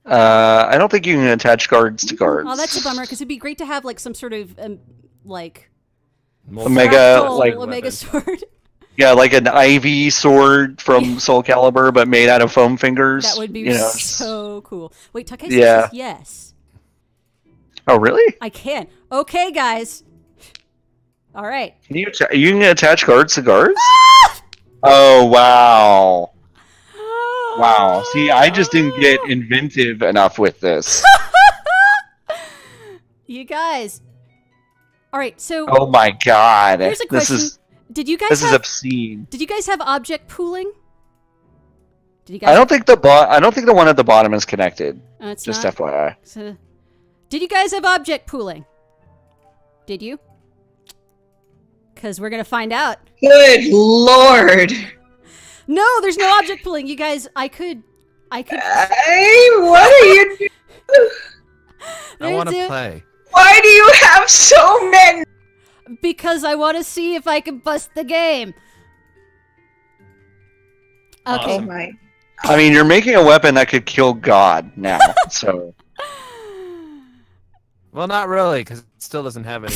I don't think you can attach guards to guards. Oh, that's a bummer because it'd be great to have like some sort of like Omega, fractal like Omega sword. yeah, like an IV sword from Soul Calibur, but made out of foam fingers. That would be you know. so cool. Wait, Take Yeah. says yes. Oh really? I can. Okay, guys. All right. Can you you can attach guards to guards? Oh wow. Wow. See, I just didn't get inventive enough with this. You guys. All right, so Oh my god. here's a This question. is Did you guys This have, is obscene. Did you guys have object pooling? Did you I guys? don't think the one at the bottom is connected. It's Just not. FYI. So, did you guys have object pooling? Did you? Because we're gonna find out. Good lord. No, there's no object pooling. You guys, I could. Hey, what are you doing? I want to There's play. Why do you have so many? Because I want to see if I can bust the game. Okay. Oh Awesome. my. I mean, you're making a weapon that could kill God now. So Well, not really, because it still doesn't have any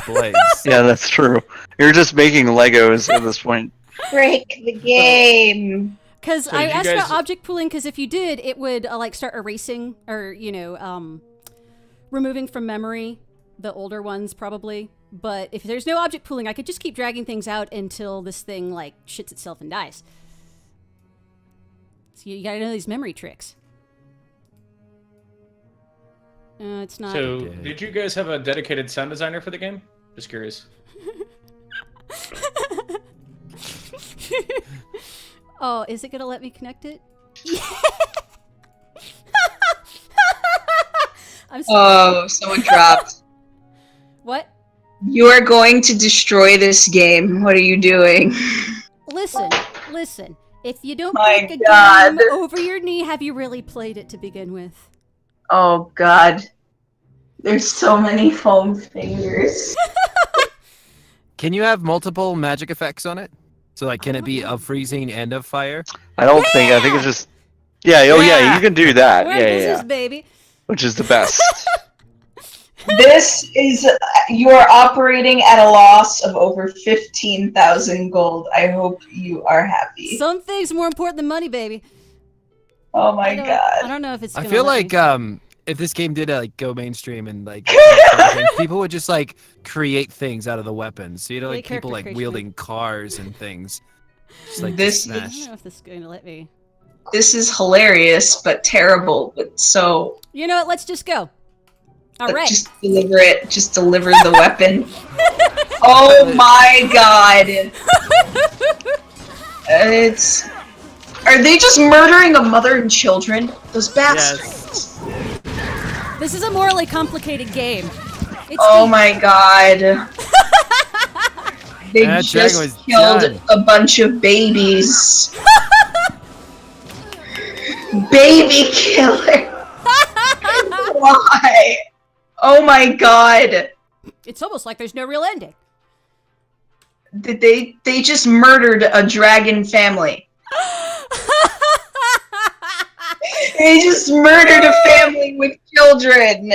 blades. yeah, that's true. You're just making Legos at this point. Break the game. Because So I did you asked about guys- object pooling because if you did, it would like start erasing or removing from memory the older ones probably. But if there's no object pooling, I could just keep dragging things out until this thing like shits itself and dies. So you gotta know these memory tricks. It's not. So, Okay. did you guys have a dedicated sound designer for the game? Just curious. Oh, is it gonna let me connect it? I'm sorry. Oh, someone dropped. What? You are going to destroy this game. What are you doing? Listen. If you don't My break a God. game over your knee, have you really played it to begin with? Oh god. There's so many foam fingers. Can you have multiple magic effects on it? So, like, can it be of freezing and of fire? I don't think. I think it's just. Yeah. Oh yeah. You can do that. We're Yeah. in Yeah. business, Yeah. baby. Which is the best. This is, you are operating at a loss of over 15,000 gold. I hope you are happy. Some things more important than money, baby. Oh my I god. don't know if it's. I Gonna feel let like me. if this game did like go mainstream and like people would just like create things out of the weapons. So you know, Yeah, like people character like creation. wielding cars and things. Just like This- I smash. don't know if this is going to let me. This is hilarious, but terrible. But so, You know what? Let's just go. All right. just deliver it. Just deliver the weapon. Oh my god. It's... Are they just murdering a mother and children? Those bastards. This is a morally complicated game. It's Oh my god. They That dragon just was killed done. a bunch of babies. Baby killer. Why? Oh my god. It's almost like there's no real ending. They just murdered a dragon family. They just murdered a family with children.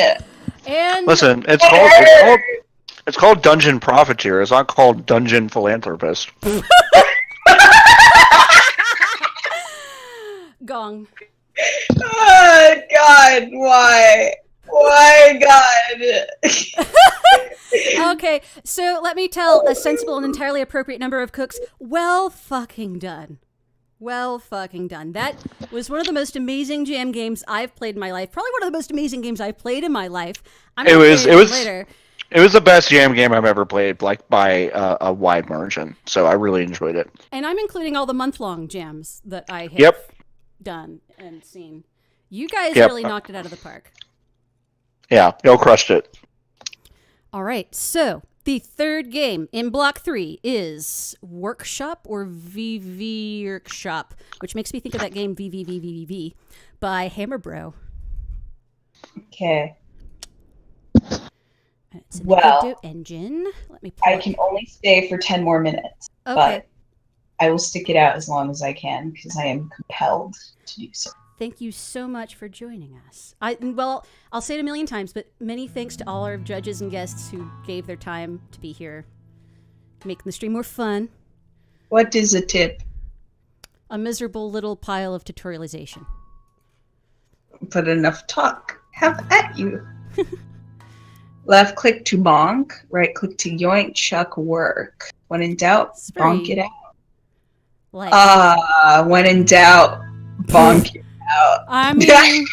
And Listen, it's called Dungeon Profiteer. It's not called Dungeon Philanthropist. gong. Oh god, why? Why god? Okay, so let me tell a sensible and entirely appropriate number of cooks. Well fucking done. Well fucking done. That was one of the most amazing jam games I've played in my life. Probably one of the most amazing games I've played in my life. I'm It gonna was- play it was- later. It was the best jam game I've ever played, like by a wide margin. So I really enjoyed it. And I'm including all the month-long jams that I have Yep. done and seen. You guys Yep. really knocked it out of the park. Yeah, y'all crushed it. All right, so the third game in Block 3 is Workshop or VV Workshop, which makes me think of that game VVVVV by Hammer Bro. Okay, It's an Well, Adobe engine. Let me pull I can only stay for 10 more minutes, Okay. but I will stick it out as long as I can because I am compelled to do so. Thank you so much for joining us. Well, I'll say it a million times, but many thanks to all our judges and guests who gave their time to be here, making the stream more fun. What is a tip? A miserable little pile of tutorialization. But enough talk. Have at you. Left click to bonk, right click to yoink, chuck, work. When in doubt, It's very- bonk it out. Like, When in doubt, bonk it out. I mean,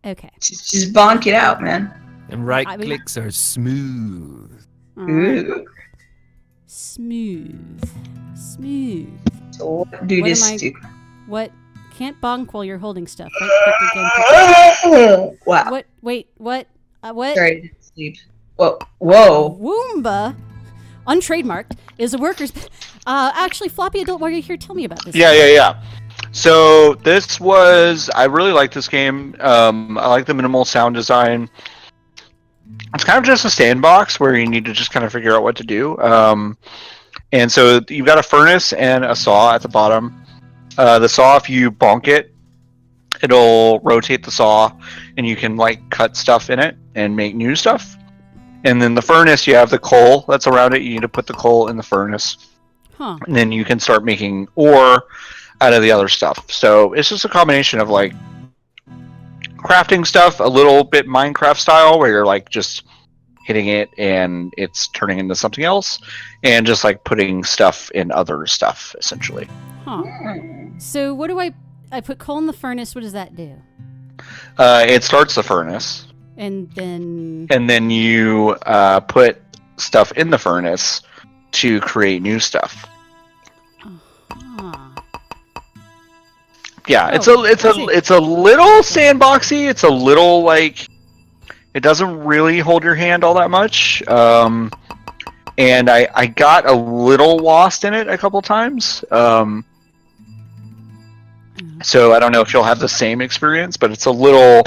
okay. Just bonk it out, man. And right I mean- clicks are smooth. All right. Ooh. Smooth. Smooth. So what do What this am I- do? What? Can't bonk while you're holding stuff. Right click again. Wow. What? Wait, what? What? Sorry, I didn't sleep. Whoa. Woomba, untrademarked, is a worker's. Actually, Floppy Adult, while you're here, tell me about this. Yeah. So this was, I really like this game. I like the minimal sound design. It's kind of just a sandbox where you need to just kind of figure out what to do. And so you've got a furnace and a saw at the bottom. The saw, if you bonk it, it'll rotate the saw, and you can like cut stuff in it and make new stuff. And then the furnace, you have the coal that's around it. You need to put the coal in the furnace, Huh. and then you can start making ore out of the other stuff. So it's just a combination of like crafting stuff, a little bit Minecraft style, where you're like just hitting it and it's turning into something else, and just like putting stuff in other stuff, essentially. Huh. So what do I put coal in the furnace? What does that do? It starts the furnace, And then. and then you put stuff in the furnace to create new stuff. Huh. Yeah, Oh, it's a I see. little sandboxy. It's a little like it doesn't really hold your hand all that much. And I got a little lost in it a couple times. So I don't know if you'll have the same experience, but it's a little.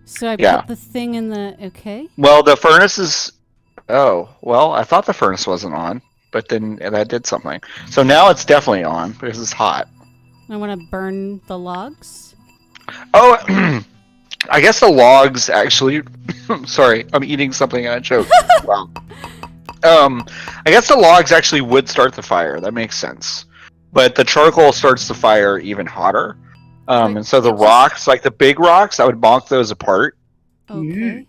So I Yeah. put the thing in the. Okay. Well, the furnace is. Oh, well, I thought the furnace wasn't on, but then that did something. So now it's definitely on because it's hot. I want to burn the logs. Oh, I guess the logs actually. Sorry, I'm eating something and I choked. Wow. I guess the logs actually would start the fire. That makes sense. But the charcoal starts the fire even hotter. And so the rocks, like the big rocks, I would bonk those apart. Okay.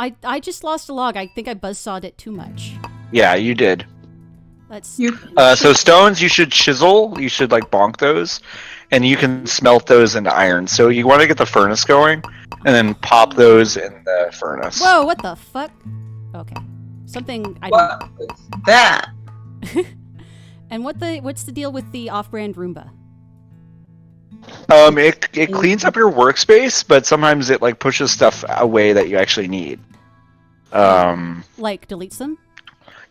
I just lost a log. I think I buzzsawed it too much. Yeah, you did. That's. So stones, you should chisel. You should like bonk those, and you can smelt those into iron. So you want to get the furnace going, and then pop those in the furnace. Whoa! What the fuck? Okay. Something I. What was that? And what's the deal with the off-brand Roomba? It cleans up your workspace, but sometimes it like pushes stuff away that you actually need. Like deletes them?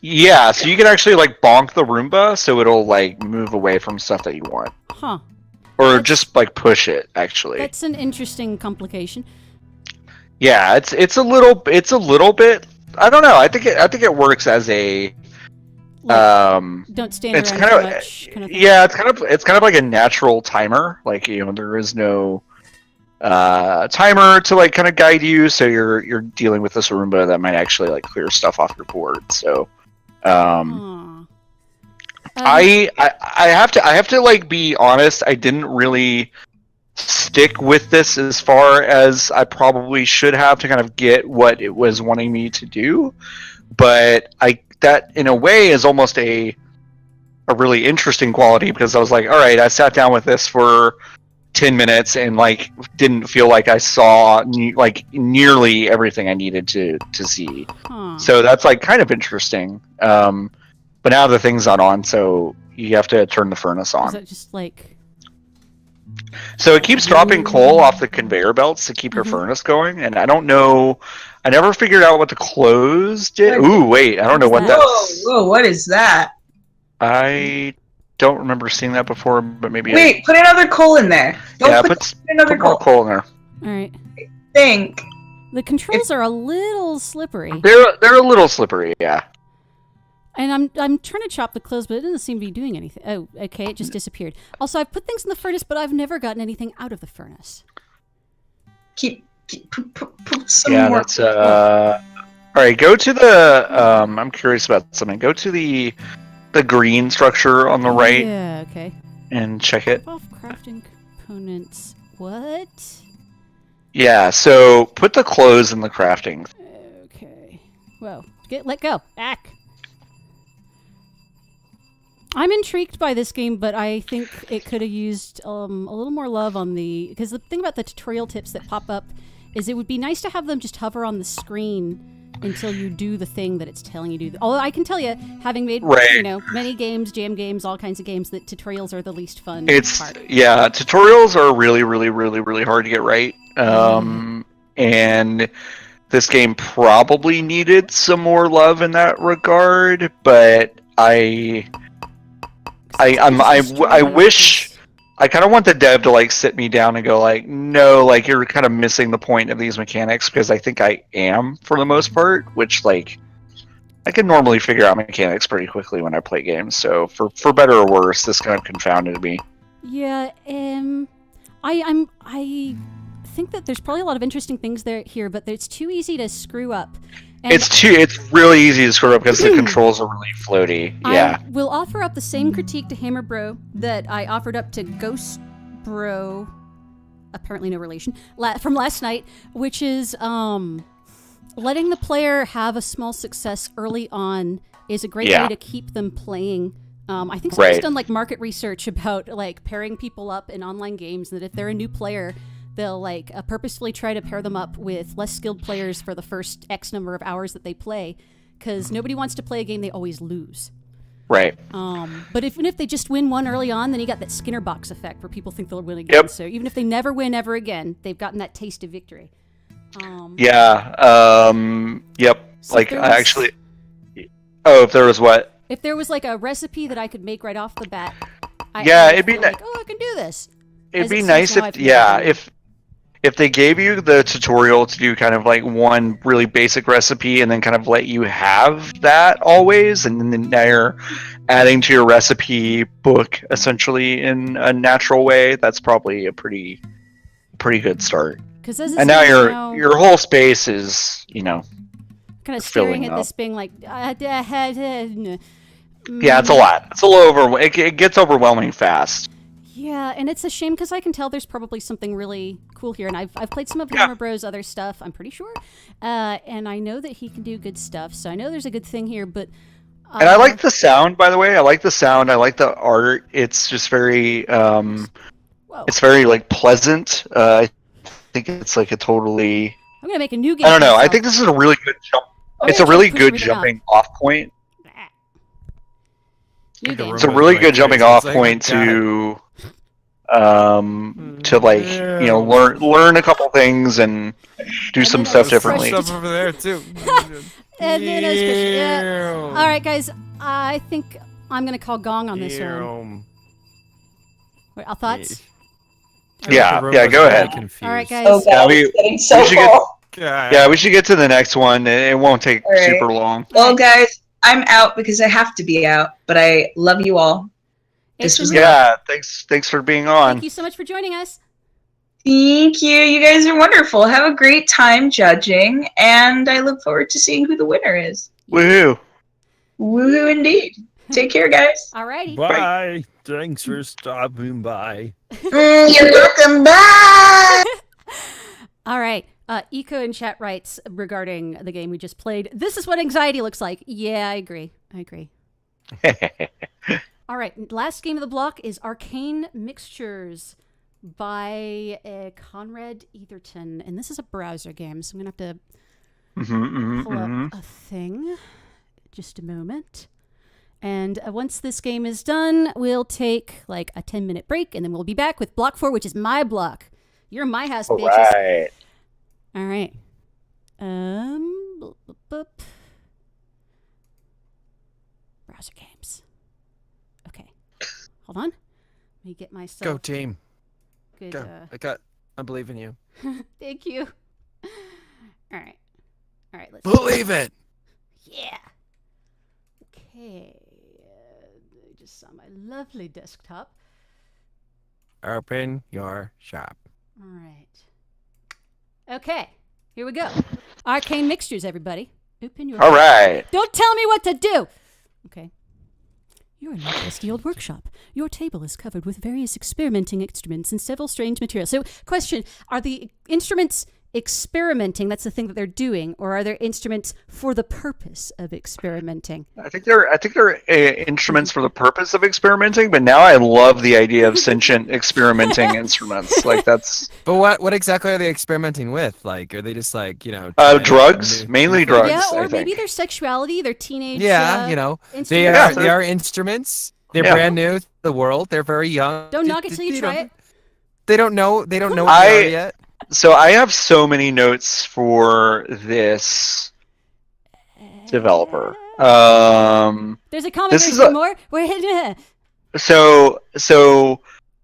Yeah, so you can actually like bonk the Roomba, so it'll like move away from stuff that you want, Huh. or just like push it. Actually, That's an interesting complication. yeah, it's a little bit. I don't know. I think it works as a Don't stand it's around kind too of much. Kind of thing. yeah, it's kind of like a natural timer. Like there is no timer to like kind of guide you, so you're dealing with this Roomba that might actually like clear stuff off your board. So Huh. I have to like be honest, I didn't really stick with this as far as I probably should have to kind of get what it was wanting me to do, but that in a way is almost a really interesting quality, because I was like, all right, I sat down with this for 10 minutes and like didn't feel like I saw like nearly everything I needed to see. Huh. So that's like kind of interesting. But now the thing's not on, so you have to turn the furnace Is on. that just like? So it keeps dropping coal off the conveyor belts to keep your furnace going, and I don't know. I never figured out what the close did. Ooh, wait, I don't know what What's that? that's. Whoa, what is that? I don't remember seeing that before, but maybe. Wait, put another coal in there. Don't Yeah, put put another more coal. coal in there. All right. Think. The controls are a little slippery, They're a little slippery, yeah. and I'm trying to chop the clothes, but it doesn't seem to be doing anything. Oh, okay, it just disappeared. Also, I've put things in the furnace, but I've never gotten anything out of the furnace. Put some Yeah, more. that's all right, go to the I'm curious about something. Go to the green structure on the right Yeah. Okay. and check it. Off crafting components. What? Yeah, so put the clothes in the crafting. Okay. Whoa. Let go. Ack. I'm intrigued by this game, but I think it could have used a little more love on the... Because the thing about the tutorial tips that pop up is it would be nice to have them just hover on the screen until you do the thing that it's telling you to do. Although I can tell you, having made many games, jam games, all kinds of games, that tutorials are the least fun part. Tutorials are really, really, really, really hard to get right. And this game probably needed some more love in that regard, but I wish. I kind of want the dev to like sit me down and go like, no, like you're kind of missing the point of these mechanics, because I think I am for the most part, which like I can normally figure out mechanics pretty quickly when I play games. So for better or worse, this kind of confounded me. Yeah, I think that there's probably a lot of interesting things here, but it's too easy to screw up. And it's really easy to screw up because the controls are really floaty. Yeah. I will offer up the same critique to Hammer Bro that I offered up to Ghost Bro, apparently no relation, from last night, which is letting the player have a small success early on is a great way to keep them playing. I think someone's done like market research about like pairing people up in online games, that if they're a new player, they'll like purposefully try to pair them up with less skilled players for the first X number of hours that they play, because nobody wants to play a game they always lose. Right. But even if they just win one early on, then you got that Skinner box effect where people think they'll win again. Yep. So even if they never win ever again, they've gotten that taste of victory. Yep. So like I actually. Oh, if there was what? If there was like a recipe that I could make right off the bat. It'd be like, I can do this. It'd be nice if they gave you the tutorial to do kind of like one really basic recipe and then kind of let you have that always, and then now you're adding to your recipe book essentially in a natural way. That's probably a pretty good start. And now your whole space is, kind of staring at this being like yeah, it's a lot. It's a little it gets overwhelming fast. Yeah, and it's a shame because I can tell there's probably something really cool here, and I've played some of Hammer Bro's other stuff, I'm pretty sure, and I know that he can do good stuff, so I know there's a good thing here, but... and I like the sound, by the way. I like the sound. I like the art. It's just very, it's very, like, pleasant. I think it's, like, a totally... I'm gonna make a new game. I don't know. I think this is a really good jump. It's a really good jumping off point. It's a really good jumping off point to like learn a couple things and do some stuff differently. Stuff over there too. And then all right, guys. I think I'm gonna call gong on this one. Wait, our thoughts? Yeah, go ahead. All right, guys. Oh god, it's getting so cool. Yeah, we should get to the next one. It won't take super long. Well, guys, I'm out because I have to be out, but I love you all. Thanks for being on. Thank you so much for joining us. Thank you. You guys are wonderful. Have a great time judging, and I look forward to seeing who the winner is. Woohoo. Woohoo indeed. Take care, guys. Alrighty. Bye. Thanks for stopping by. You're welcome. Bye. All right. Eco in chat writes regarding the game we just played, this is what anxiety looks like. Yeah, I agree. All right. Last game of the block is Arcane Mixtures by Conrad Etherton. And this is a browser game, so I'm going to have to pull up a thing. Just a moment. And once this game is done, we'll take like a 10-minute break, and then we'll be back with Block 4, which is my block. You're in my house, bitches. Right. All right. Browser games. Okay. Hold on. Let me get myself. Go team. Good. Go. I believe in you. Thank you. All right. Let's believe it. Yeah. Okay. I just saw my lovely desktop. Open your shop. All right. Okay, here we go. Arcane Mixtures, everybody. Open your... All right. Don't tell me what to do! Okay. You're in my dusty old workshop. Your table is covered with various experimenting instruments and several strange materials. So, question, are the instruments experimenting, that's the thing that they're doing, or are there instruments for the purpose of experimenting? I think they're instruments for the purpose of experimenting, but now I love the idea of sentient experimenting instruments. Like that's But what exactly are they experimenting with? Like, are they just like, trying drugs, new mainly things? drugs. Yeah, or I maybe think. their sexuality, their teenage. Yeah, instruments. they are instruments. They're Yeah. brand new to the world. They're very young. Don't knock it till you try it. They don't know. They don't know what they are yet. So I have so many notes for this developer. There's a comment. This is There's more. So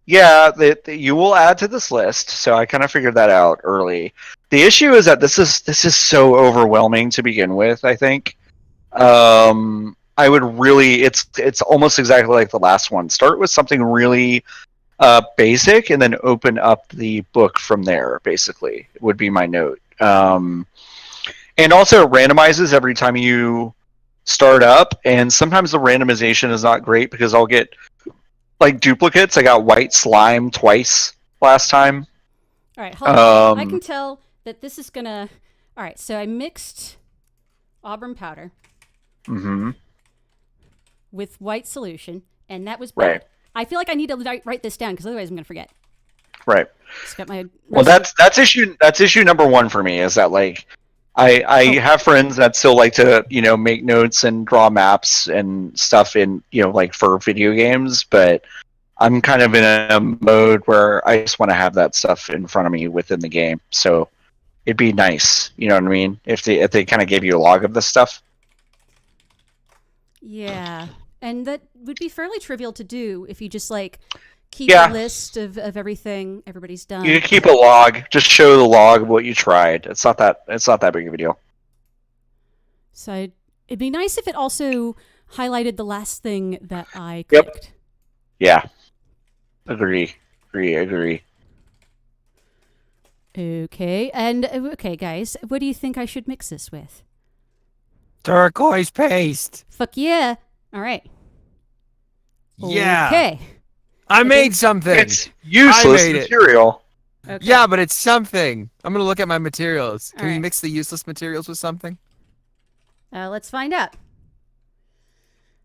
yeah, you will add to this list. So I kind of figured that out early. The issue is that this is so overwhelming to begin with. I think I would really it's almost exactly like the last one. Start with something really basic, and then open up the book from there. Basically, would be my note. And also, it randomizes every time you start up, and sometimes the randomization is not great because I'll get like duplicates. I got white slime twice last time. All right, hold on. I can tell that this is gonna. All right, so I mixed auburn powder with white solution, and that was bad. Right. I feel like I need to write this down because otherwise I'm gonna forget. Right. Just got my Well, that's issue number one for me, is that like I have friends that still like to make notes and draw maps and stuff in like for video games, but I'm kind of in a mode where I just want to have that stuff in front of me within the game. So it'd be nice, you know what I mean, if they kind of gave you a log of this stuff. Yeah, and that would be fairly trivial to do if you just like keep a list of everything everybody's done. You can keep a log. Just show the log of what you tried. It's not that big of a deal. So it'd be nice if it also highlighted the last thing that I clicked. Yeah. Agree. Okay, and okay, guys, what do you think I should mix this with? Turquoise paste. Fuck yeah! All right. Yeah. Okay. I made something. It's useless material. Okay. Yeah, but it's something. I'm gonna look at my materials. Can we right. mix the useless materials with something? Let's find out.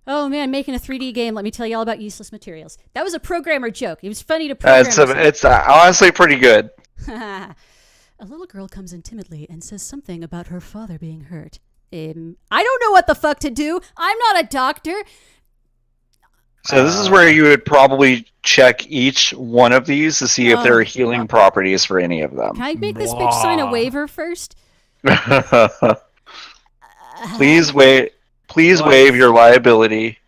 Oh man, making a 3D game. Let me tell you all about useless materials. That was a programmer joke. It was funny to program. It's honestly pretty good. A little girl comes in timidly and says something about her father being hurt. I don't know what the fuck to do. I'm not a doctor. So this is where you would probably check each one of these to see if there are healing properties for any of them. Can I make this bitch sign a waiver first? Please waive your liability.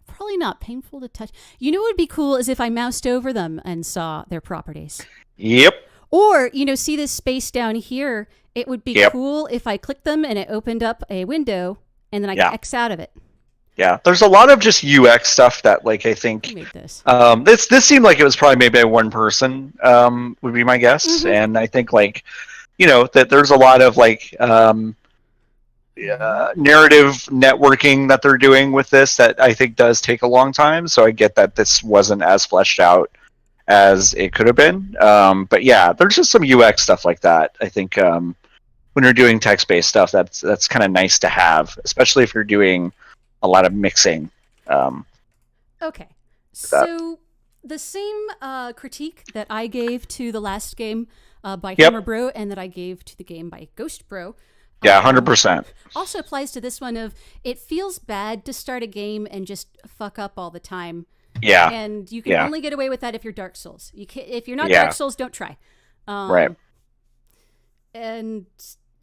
Probably not painful to touch. You know what would be cool is if I moused over them and saw their properties. Yep. Or, see this space down here? It would be cool if I clicked them and it opened up a window and then I could X out of it. Yeah, there's a lot of just UX stuff that, like, I think Who made this? This seemed like it was probably made by one person, would be my guess, and I think that there's a lot of narrative networking that they're doing with this that I think does take a long time. So I get that this wasn't as fleshed out as it could have been, but yeah, there's just some UX stuff like that. I think when you're doing text-based stuff, that's kind of nice to have, especially if you're doing a lot of mixing. Okay, so the same critique that I gave to the last game by Hammer Bro and that I gave to the game by Ghost Bro. Yeah, 100%. Also applies to this one of it feels bad to start a game and just fuck up all the time. Yeah, and you can only get away with that if you're Dark Souls. You can, if you're not Dark Souls, don't try. Right. And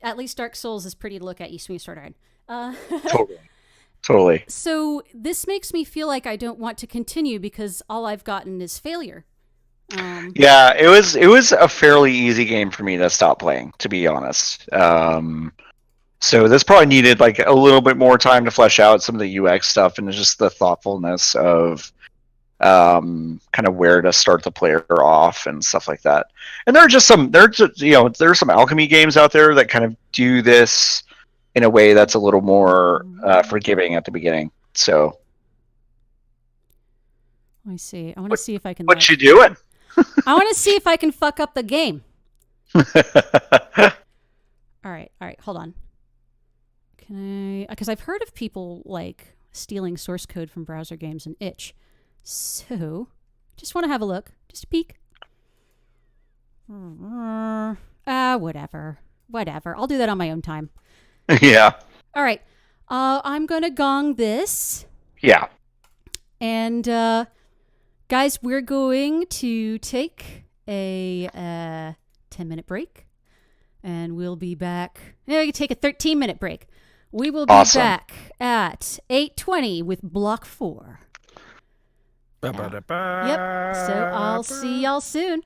at least Dark Souls is pretty to look at you when you start hard. Totally. So this makes me feel like I don't want to continue because all I've gotten is failure. Yeah, it was a fairly easy game for me to stop playing, to be honest. So this probably needed like a little bit more time to flesh out some of the UX stuff and just the thoughtfulness of kind of where to start the player off and stuff like that. And there's some alchemy games out there that kind of do this in a way that's a little more forgiving at the beginning. So let me see. I want to see if I can. What you doing? I want to see if I can fuck up the game. All right, hold on. Can I? Because I've heard of people like stealing source code from browser games and itch. So, just want to have a look, just a peek. Whatever. I'll do that on my own time. Yeah. All right. I'm gonna gong this. Yeah. And guys, we're going to take a 10-minute break, and we'll be back. We can take a 13-minute break. We will be back at 8:20 with Block 4. Yep. So I'll see y'all soon.